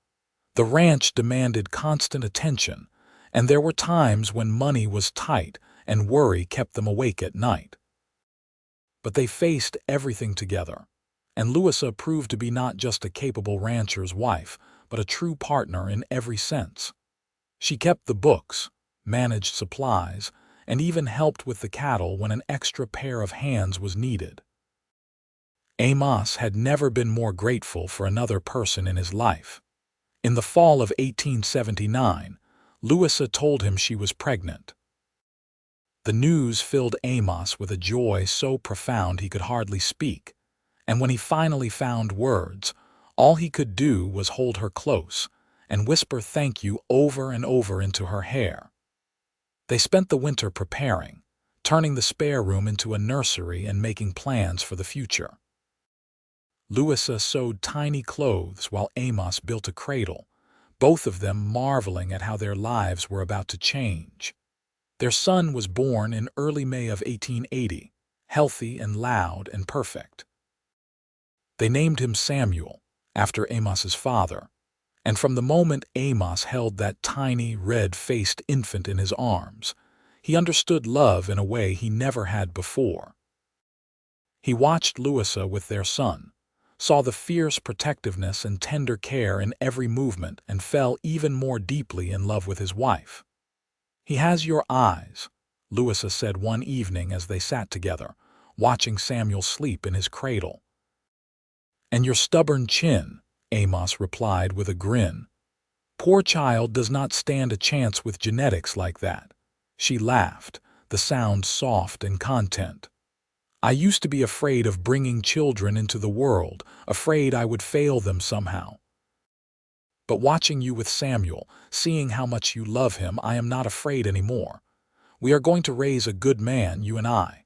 The ranch demanded constant attention, and there were times when money was tight and worry kept them awake at night. But they faced everything together, and Louisa proved to be not just a capable rancher's wife, but a true partner in every sense. She kept the books, managed supplies, and even helped with the cattle when an extra pair of hands was needed. Amos had never been more grateful for another person in his life. In the fall of 1879, Louisa told him she was pregnant. The news filled Amos with a joy so profound he could hardly speak, and when he finally found words, all he could do was hold her close and whisper thank you over and over into her hair. They spent the winter preparing, turning the spare room into a nursery and making plans for the future. Louisa sewed tiny clothes while Amos built a cradle, both of them marveling at how their lives were about to change. Their son was born in early May of 1880, healthy and loud and perfect. They named him Samuel, after Amos's father, and from the moment Amos held that tiny, red-faced infant in his arms, he understood love in a way he never had before. He watched Louisa with their son, saw the fierce protectiveness and tender care in every movement, and fell even more deeply in love with his wife. "He has your eyes," Louisa said one evening as they sat together, watching Samuel sleep in his cradle. "And your stubborn chin," Amos replied with a grin. "Poor child does not stand a chance with genetics like that." She laughed, the sound soft and content. "I used to be afraid of bringing children into the world, afraid I would fail them somehow. But watching you with Samuel, seeing how much you love him, I am not afraid anymore. We are going to raise a good man, you and I."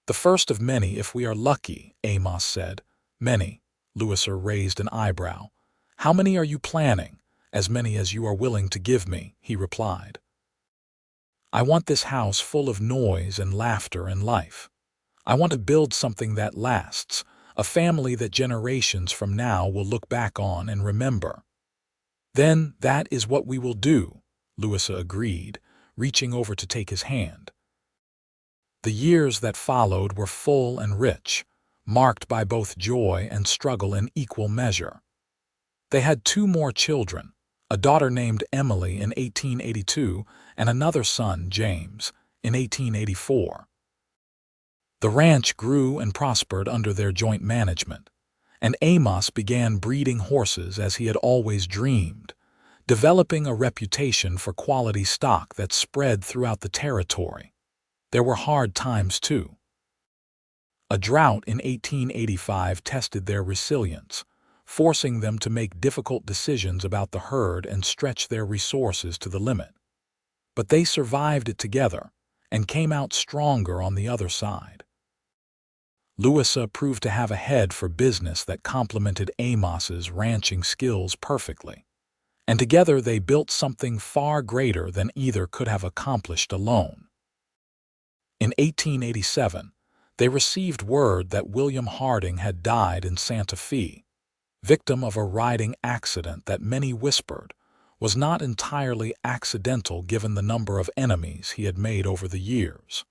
"The first of many if we are lucky," Amos said. "Many," Louisa raised an eyebrow. "How many are you planning?" "As many as you are willing to give me," he replied. "I want this house full of noise and laughter and life. I want to build something that lasts, a family that generations from now will look back on and remember." "Then that is what we will do," Louisa agreed, reaching over to take his hand. The years that followed were full and rich, marked by both joy and struggle in equal measure. They had two more children, a daughter named Emily in 1882 and another son, James, in 1884. The ranch grew and prospered under their joint management, and Amos began breeding horses as he had always dreamed, developing a reputation for quality stock that spread throughout the territory. There were hard times, too. A drought in 1885 tested their resilience, forcing them to make difficult decisions about the herd and stretch their resources to the limit. But they survived it together and came out stronger on the other side. Louisa proved to have a head for business that complemented Amos's ranching skills perfectly, and together they built something far greater than either could have accomplished alone. In 1887, they received word that William Harding had died in Santa Fe, victim of a riding accident that many whispered was not entirely accidental given the number of enemies he had made over the years.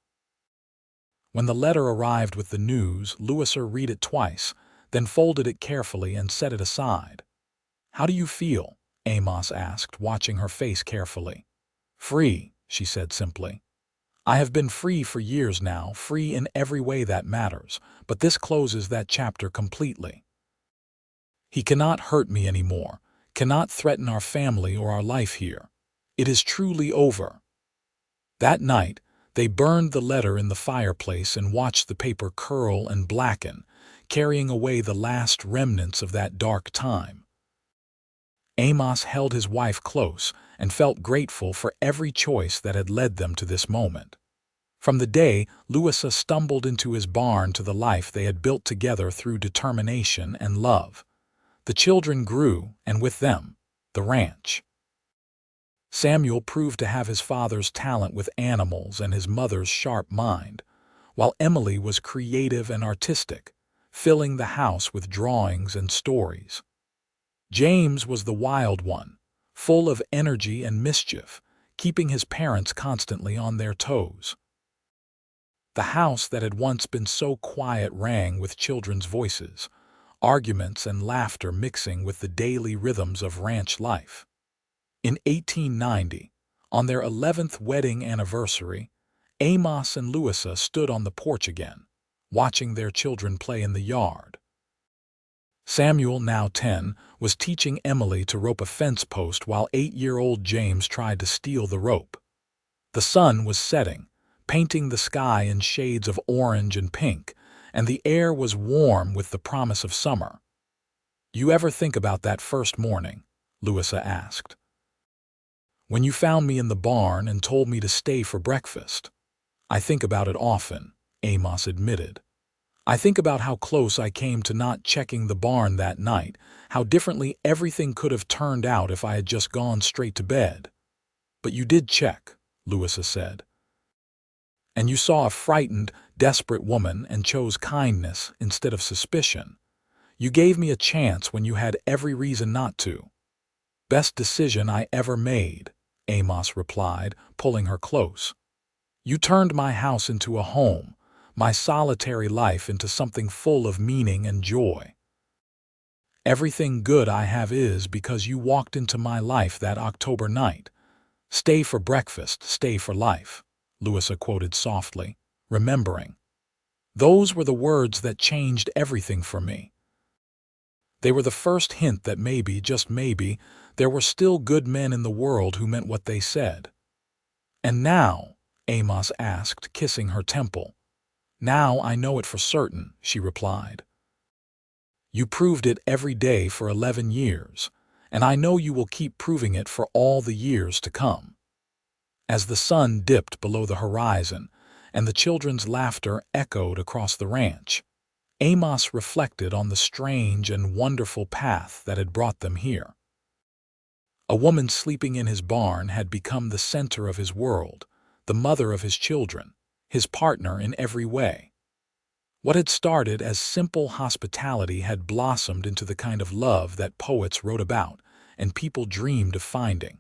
When the letter arrived with the news, Louisa read it twice, then folded it carefully and set it aside. "How do you feel?" Amos asked, watching her face carefully. "Free," she said simply. "I have been free for years now, free in every way that matters, but this closes that chapter completely. He cannot hurt me anymore, cannot threaten our family or our life here. It is truly over." That night, they burned the letter in the fireplace and watched the paper curl and blacken, carrying away the last remnants of that dark time. Amos held his wife close and felt grateful for every choice that had led them to this moment. From the day Louisa stumbled into his barn to the life they had built together through determination and love, the children grew, and with them, the ranch. Samuel proved to have his father's talent with animals and his mother's sharp mind, while Emily was creative and artistic, filling the house with drawings and stories. James was the wild one, full of energy and mischief, keeping his parents constantly on their toes. The house that had once been so quiet rang with children's voices, arguments and laughter mixing with the daily rhythms of ranch life. In 1890, on their 11th wedding anniversary, Amos and Louisa stood on the porch again, watching their children play in the yard. Samuel, now 10, was teaching Emily to rope a fence post while 8-year-old James tried to steal the rope. The sun was setting, painting the sky in shades of orange and pink, and the air was warm with the promise of summer. "You ever think about that first morning?" Louisa asked. "When you found me in the barn and told me to stay for breakfast?" "I think about it often," Amos admitted. "I think about how close I came to not checking the barn that night, how differently everything could have turned out if I had just gone straight to bed." "But you did check," Louisa said. "And you saw a frightened, desperate woman and chose kindness instead of suspicion. You gave me a chance when you had every reason not to." "Best decision I ever made," Amos replied, pulling her close. "You turned my house into a home, my solitary life into something full of meaning and joy. Everything good I have is because you walked into my life that October night. Stay for breakfast, stay for life," Louisa quoted softly, remembering. "Those were the words that changed everything for me." They were the first hint that maybe, just maybe, there were still good men in the world who meant what they said. "And now?" Amos asked, kissing her temple. "Now I know it for certain," she replied. "You proved it every day for 11 years, and I know you will keep proving it for all the years to come." As the sun dipped below the horizon and the children's laughter echoed across the ranch, Amos reflected on the strange and wonderful path that had brought them here. A woman sleeping in his barn had become the center of his world, the mother of his children, his partner in every way. What had started as simple hospitality had blossomed into the kind of love that poets wrote about and people dreamed of finding.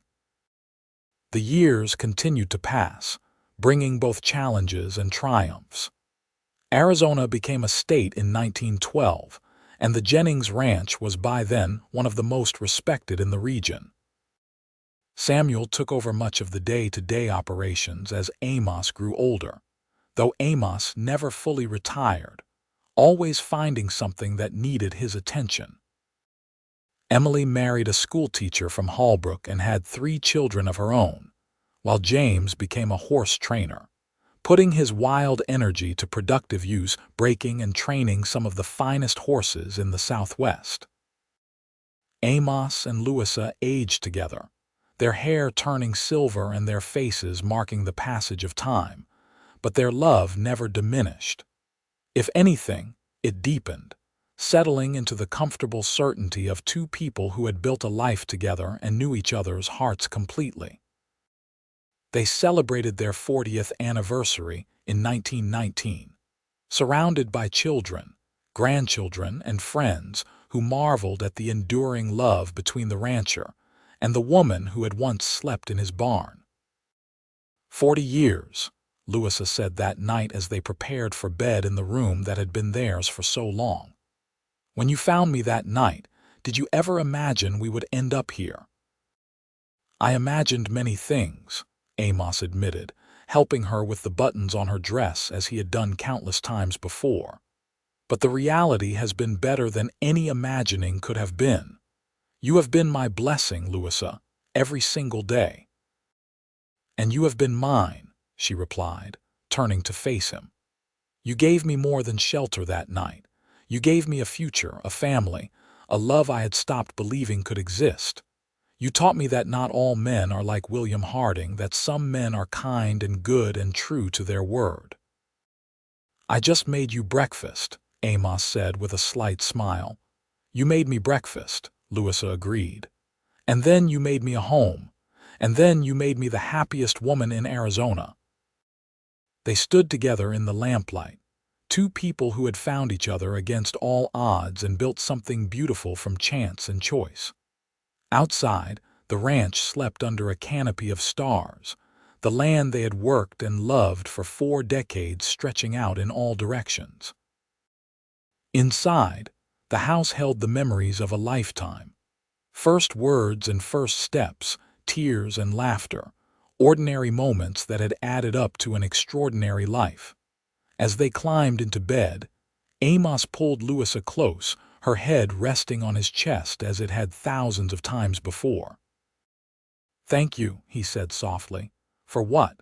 The years continued to pass, bringing both challenges and triumphs. Arizona became a state in 1912, and the Jennings Ranch was by then one of the most respected in the region. Samuel took over much of the day-to-day operations as Amos grew older, though Amos never fully retired, always finding something that needed his attention. Emily married a schoolteacher from Hallbrook and had 3 children of her own, while James became a horse trainer, putting his wild energy to productive use, breaking and training some of the finest horses in the Southwest. Amos and Louisa aged together, their hair turning silver and their faces marking the passage of time, but their love never diminished. If anything, it deepened, settling into the comfortable certainty of 2 people who had built a life together and knew each other's hearts completely. They celebrated their 40th anniversary in 1919, surrounded by children, grandchildren, and friends who marveled at the enduring love between the rancher and the woman who had once slept in his barn. 40 years, Louisa said that night as they prepared for bed in the room that had been theirs for so long. When you found me that night, did you ever imagine we would end up here? I imagined many things, Amos admitted, helping her with the buttons on her dress as he had done countless times before. But the reality has been better than any imagining could have been. You have been my blessing, Louisa, every single day. And you have been mine, she replied, turning to face him. You gave me more than shelter that night. You gave me a future, a family, a love I had stopped believing could exist. You taught me that not all men are like William Harding, that some men are kind and good and true to their word. I just made you breakfast, Amos said with a slight smile. You made me breakfast, Louisa agreed. And then you made me a home. And then you made me the happiest woman in Arizona. They stood together in the lamplight, 2 people who had found each other against all odds and built something beautiful from chance and choice. Outside, the ranch slept under a canopy of stars, the land they had worked and loved for 4 decades stretching out in all directions. Inside, the house held the memories of a lifetime. First words and first steps, tears and laughter, ordinary moments that had added up to an extraordinary life. As they climbed into bed, Amos pulled Louisa close, her head resting on his chest as it had thousands of times before. Thank you, he said softly. For what?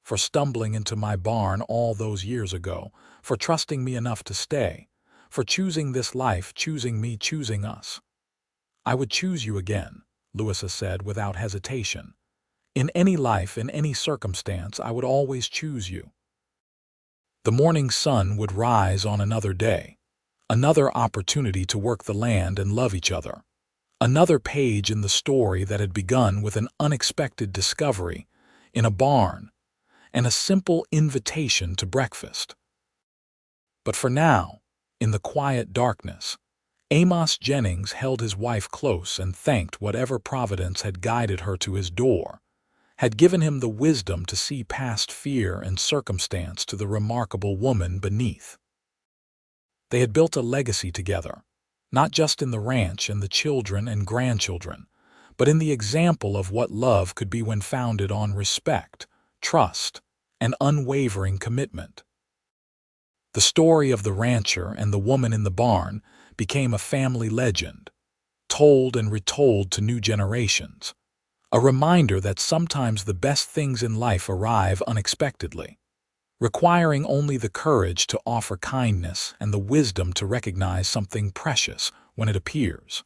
For stumbling into my barn all those years ago, for trusting me enough to stay, for choosing this life, choosing me, choosing us. I would choose you again, Louisa said without hesitation. In any life, in any circumstance, I would always choose you. The morning sun would rise on another day, another opportunity to work the land and love each other, another page in the story that had begun with an unexpected discovery in a barn and a simple invitation to breakfast. But for now, in the quiet darkness, Amos Jennings held his wife close and thanked whatever providence had guided her to his door, had given him the wisdom to see past fear and circumstance to the remarkable woman beneath. They had built a legacy together, not just in the ranch and the children and grandchildren, but in the example of what love could be when founded on respect, trust, and unwavering commitment. The story of the rancher and the woman in the barn became a family legend, told and retold to new generations, a reminder that sometimes the best things in life arrive unexpectedly, requiring only the courage to offer kindness and the wisdom to recognize something precious when it appears.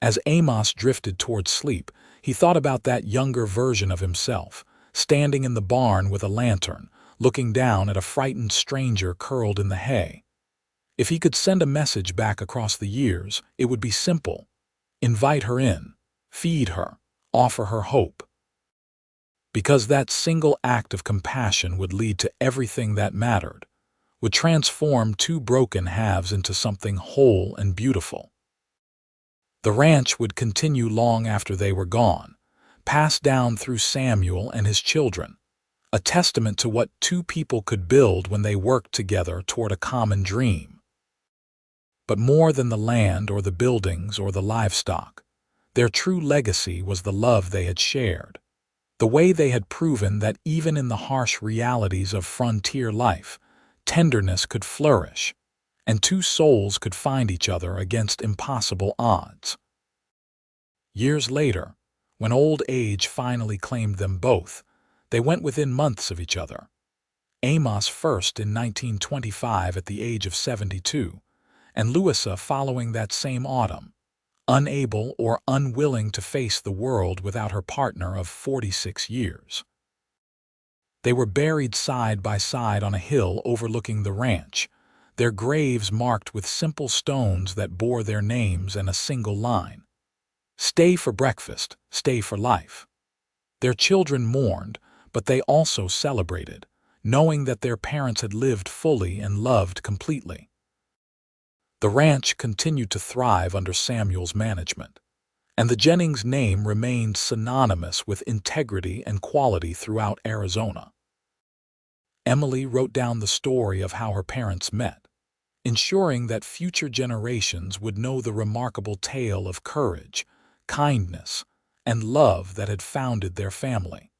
As Amos drifted toward sleep, he thought about that younger version of himself, standing in the barn with a lantern, looking down at a frightened stranger curled in the hay. If he could send a message back across the years, it would be simple. Invite her in, feed her, offer her hope. Because that single act of compassion would lead to everything that mattered, would transform two broken halves into something whole and beautiful. The ranch would continue long after they were gone, passed down through Samuel and his children, a testament to what two people could build when they worked together toward a common dream. But more than the land or the buildings or the livestock, their true legacy was the love they had shared, the way they had proven that even in the harsh realities of frontier life, tenderness could flourish, and two souls could find each other against impossible odds. Years later, when old age finally claimed them both, they went within months of each other. Amos first in 1925 at the age of 72, and Louisa following that same autumn, unable or unwilling to face the world without her partner of 46 years. They were buried side by side on a hill overlooking the ranch, their graves marked with simple stones that bore their names and a single line: "Stay for breakfast, stay for life." Their children mourned, but they also celebrated, knowing that their parents had lived fully and loved completely. The ranch continued to thrive under Samuel's management, and the Jennings name remained synonymous with integrity and quality throughout Arizona. Emily wrote down the story of how her parents met, ensuring that future generations would know the remarkable tale of courage, kindness, and love that had founded their family.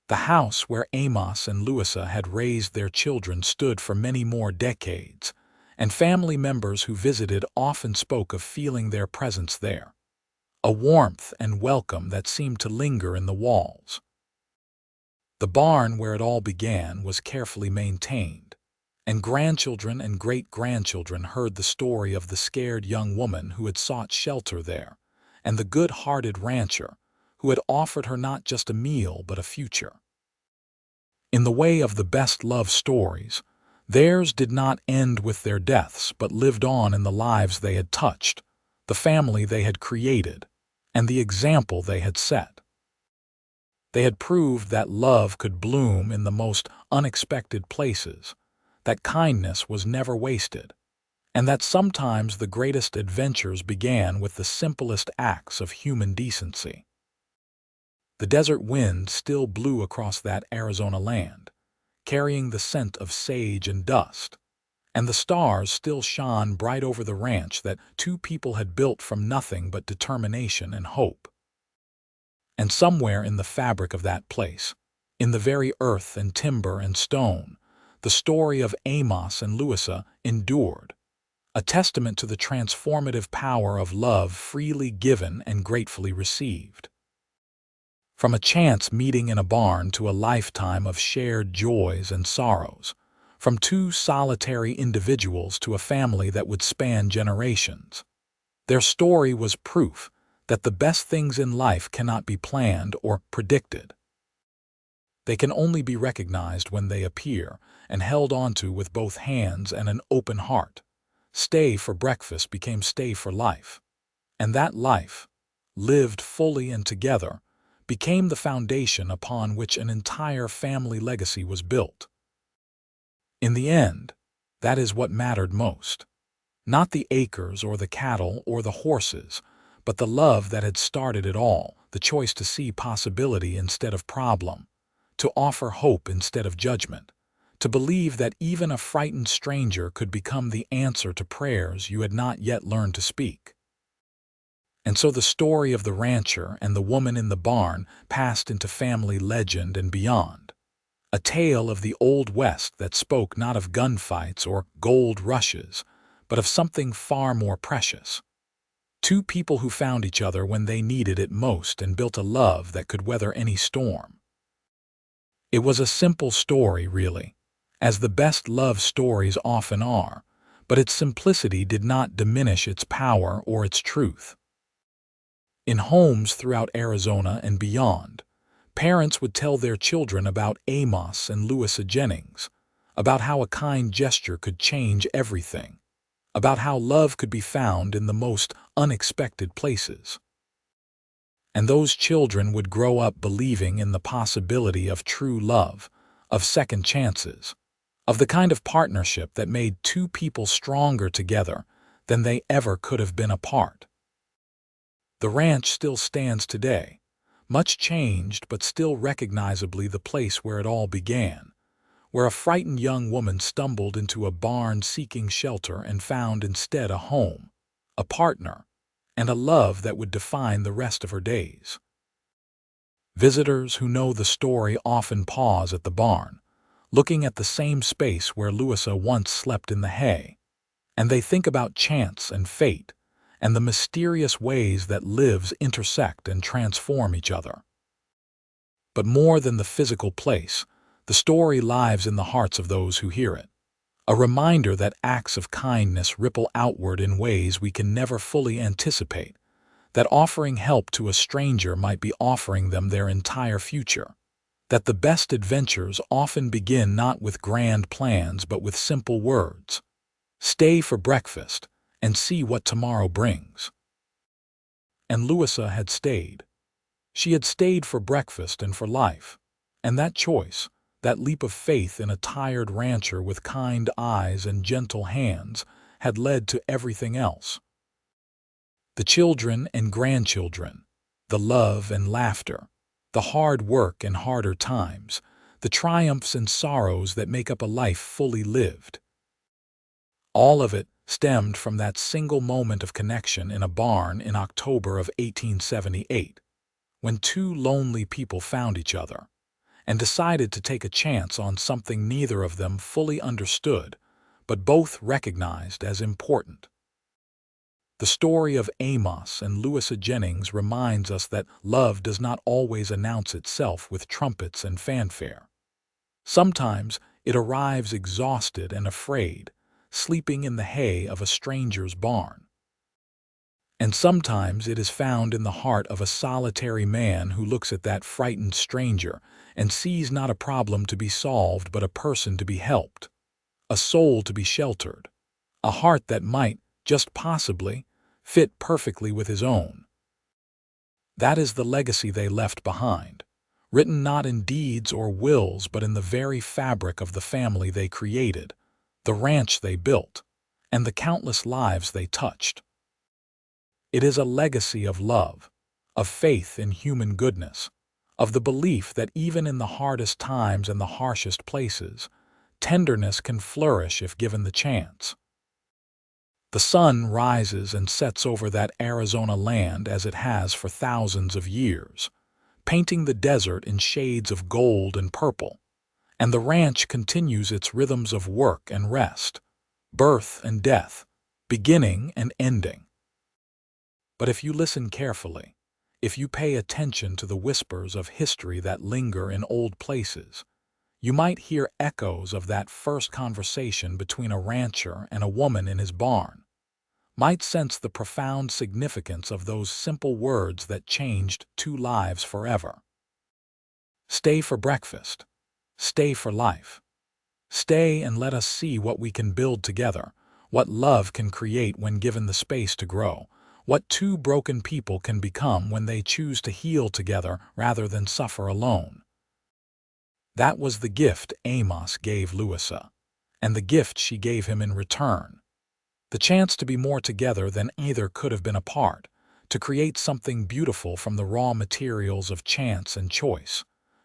The house where Amos and Louisa had raised their children stood for many more decades, and family members who visited often spoke of feeling their presence there, a warmth and welcome that seemed to linger in the walls. The barn where it all began was carefully maintained, and grandchildren and great-grandchildren heard the story of the scared young woman who had sought shelter there, and the good-hearted rancher who had offered her not just a meal but a future. In the way of the best love stories, theirs did not end with their deaths but lived on in the lives they had touched, the family they had created, and the example they had set. They had proved that love could bloom in the most unexpected places, that kindness was never wasted, and that sometimes the greatest adventures began with the simplest acts of human decency. The desert wind still blew across that Arizona land, carrying the scent of sage and dust, and the stars still shone bright over the ranch that two people had built from nothing but determination and hope. And somewhere in the fabric of that place, in the very earth and timber and stone, the story of Amos and Louisa endured, a testament to the transformative power of love freely given and gratefully received. From a chance meeting in a barn to a lifetime of shared joys and sorrows, from two solitary individuals to a family that would span generations, their story was proof that the best things in life cannot be planned or predicted. They can only be recognized when they appear and held onto with both hands and an open heart. Stay for breakfast became stay for life, and that life, lived fully and together, became the foundation upon which an entire family legacy was built. In the end, that is what mattered most. Not the acres or the cattle or the horses, but the love that had started it all, the choice to see possibility instead of problem, to offer hope instead of judgment, to believe that even a frightened stranger could become the answer to prayers you had not yet learned to speak. And so the story of the rancher and the woman in the barn passed into family legend and beyond, a tale of the Old West that spoke not of gunfights or gold rushes, but of something far more precious. Two people who found each other when they needed it most and built a love that could weather any storm. It was a simple story, really, as the best love stories often are, but its simplicity did not diminish its power or its truth. In homes throughout Arizona and beyond, parents would tell their children about Amos and Louisa Jennings, about how a kind gesture could change everything, about how love could be found in the most unexpected places. And those children would grow up believing in the possibility of true love, of second chances, of the kind of partnership that made two people stronger together than they ever could have been apart. The ranch still stands today, much changed but still recognizably the place where it all began, where a frightened young woman stumbled into a barn seeking shelter and found instead a home, a partner, and a love that would define the rest of her days. Visitors who know the story often pause at the barn, looking at the same space where Louisa once slept in the hay, and they think about chance and fate, and the mysterious ways that lives intersect and transform each other. But more than the physical place, the story lives in the hearts of those who hear it, a reminder that acts of kindness ripple outward in ways we can never fully anticipate, that offering help to a stranger might be offering them their entire future, that the best adventures often begin not with grand plans but with simple words. Stay for breakfast and see what tomorrow brings. And Louisa had stayed. She had stayed for breakfast and for life. And that choice, that leap of faith in a tired rancher with kind eyes and gentle hands, had led to everything else. The children and grandchildren, the love and laughter, the hard work and harder times, the triumphs and sorrows that make up a life fully lived. All of it stemmed from that single moment of connection in a barn in October of 1878, when two lonely people found each other and decided to take a chance on something neither of them fully understood, but both recognized as important. The story of Amos and Louisa Jennings reminds us that love does not always announce itself with trumpets and fanfare. Sometimes it arrives exhausted and afraid, sleeping in the hay of a stranger's barn. And sometimes it is found in the heart of a solitary man who looks at that frightened stranger and sees not a problem to be solved but a person to be helped, a soul to be sheltered, a heart that might, just possibly, fit perfectly with his own. That is the legacy they left behind, written not in deeds or wills but in the very fabric of the family they created, the ranch they built, and the countless lives they touched. It is a legacy of love, of faith in human goodness, of the belief that even in the hardest times and the harshest places, tenderness can flourish if given the chance. The sun rises and sets over that Arizona land as it has for thousands of years, painting the desert in shades of gold and purple, and the ranch continues its rhythms of work and rest, birth and death, beginning and ending. But if you listen carefully, if you pay attention to the whispers of history that linger in old places, you might hear echoes of that first conversation between a rancher and a woman in his barn, might sense the profound significance of those simple words that changed two lives forever. Stay for breakfast. Stay for life. Stay and let us see what we can build together, what love can create when given the space to grow, what two broken people can become when they choose to heal together rather than suffer alone. That was the gift Amos gave Louisa, and the gift she gave him in return. The chance to be more together than either could have been apart, to create something beautiful from the raw materials of chance and choice,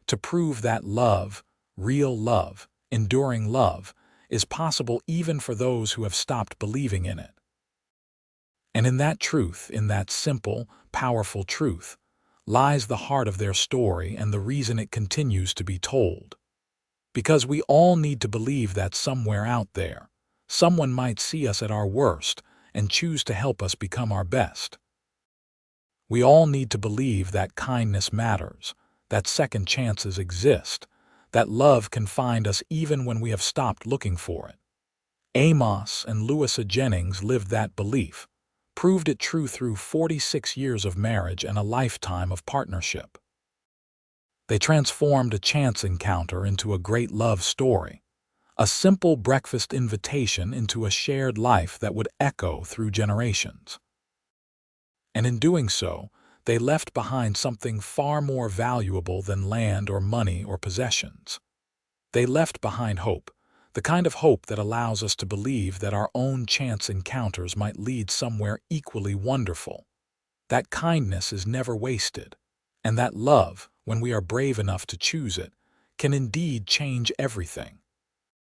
to prove that love, real love, enduring love, is possible even for those who have stopped believing in it. And in that truth, in that simple, powerful truth, lies the heart of their story and the reason it continues to be told. Because we all need to believe that somewhere out there, someone might see us at our worst and choose to help us become our best. We all need to believe that kindness matters, that second chances exist, that love can find us even when we have stopped looking for it. Amos and Louisa Jennings lived that belief, proved it true through 46 years of marriage and a lifetime of partnership. They transformed a chance encounter into a great love story, a simple breakfast invitation into a shared life that would echo through generations. And in doing so, they left behind something far more valuable than land or money or possessions. They left behind hope, the kind of hope that allows us to believe that our own chance encounters might lead somewhere equally wonderful. That kindness is never wasted, and that love, when we are brave enough to choose it, can indeed change everything.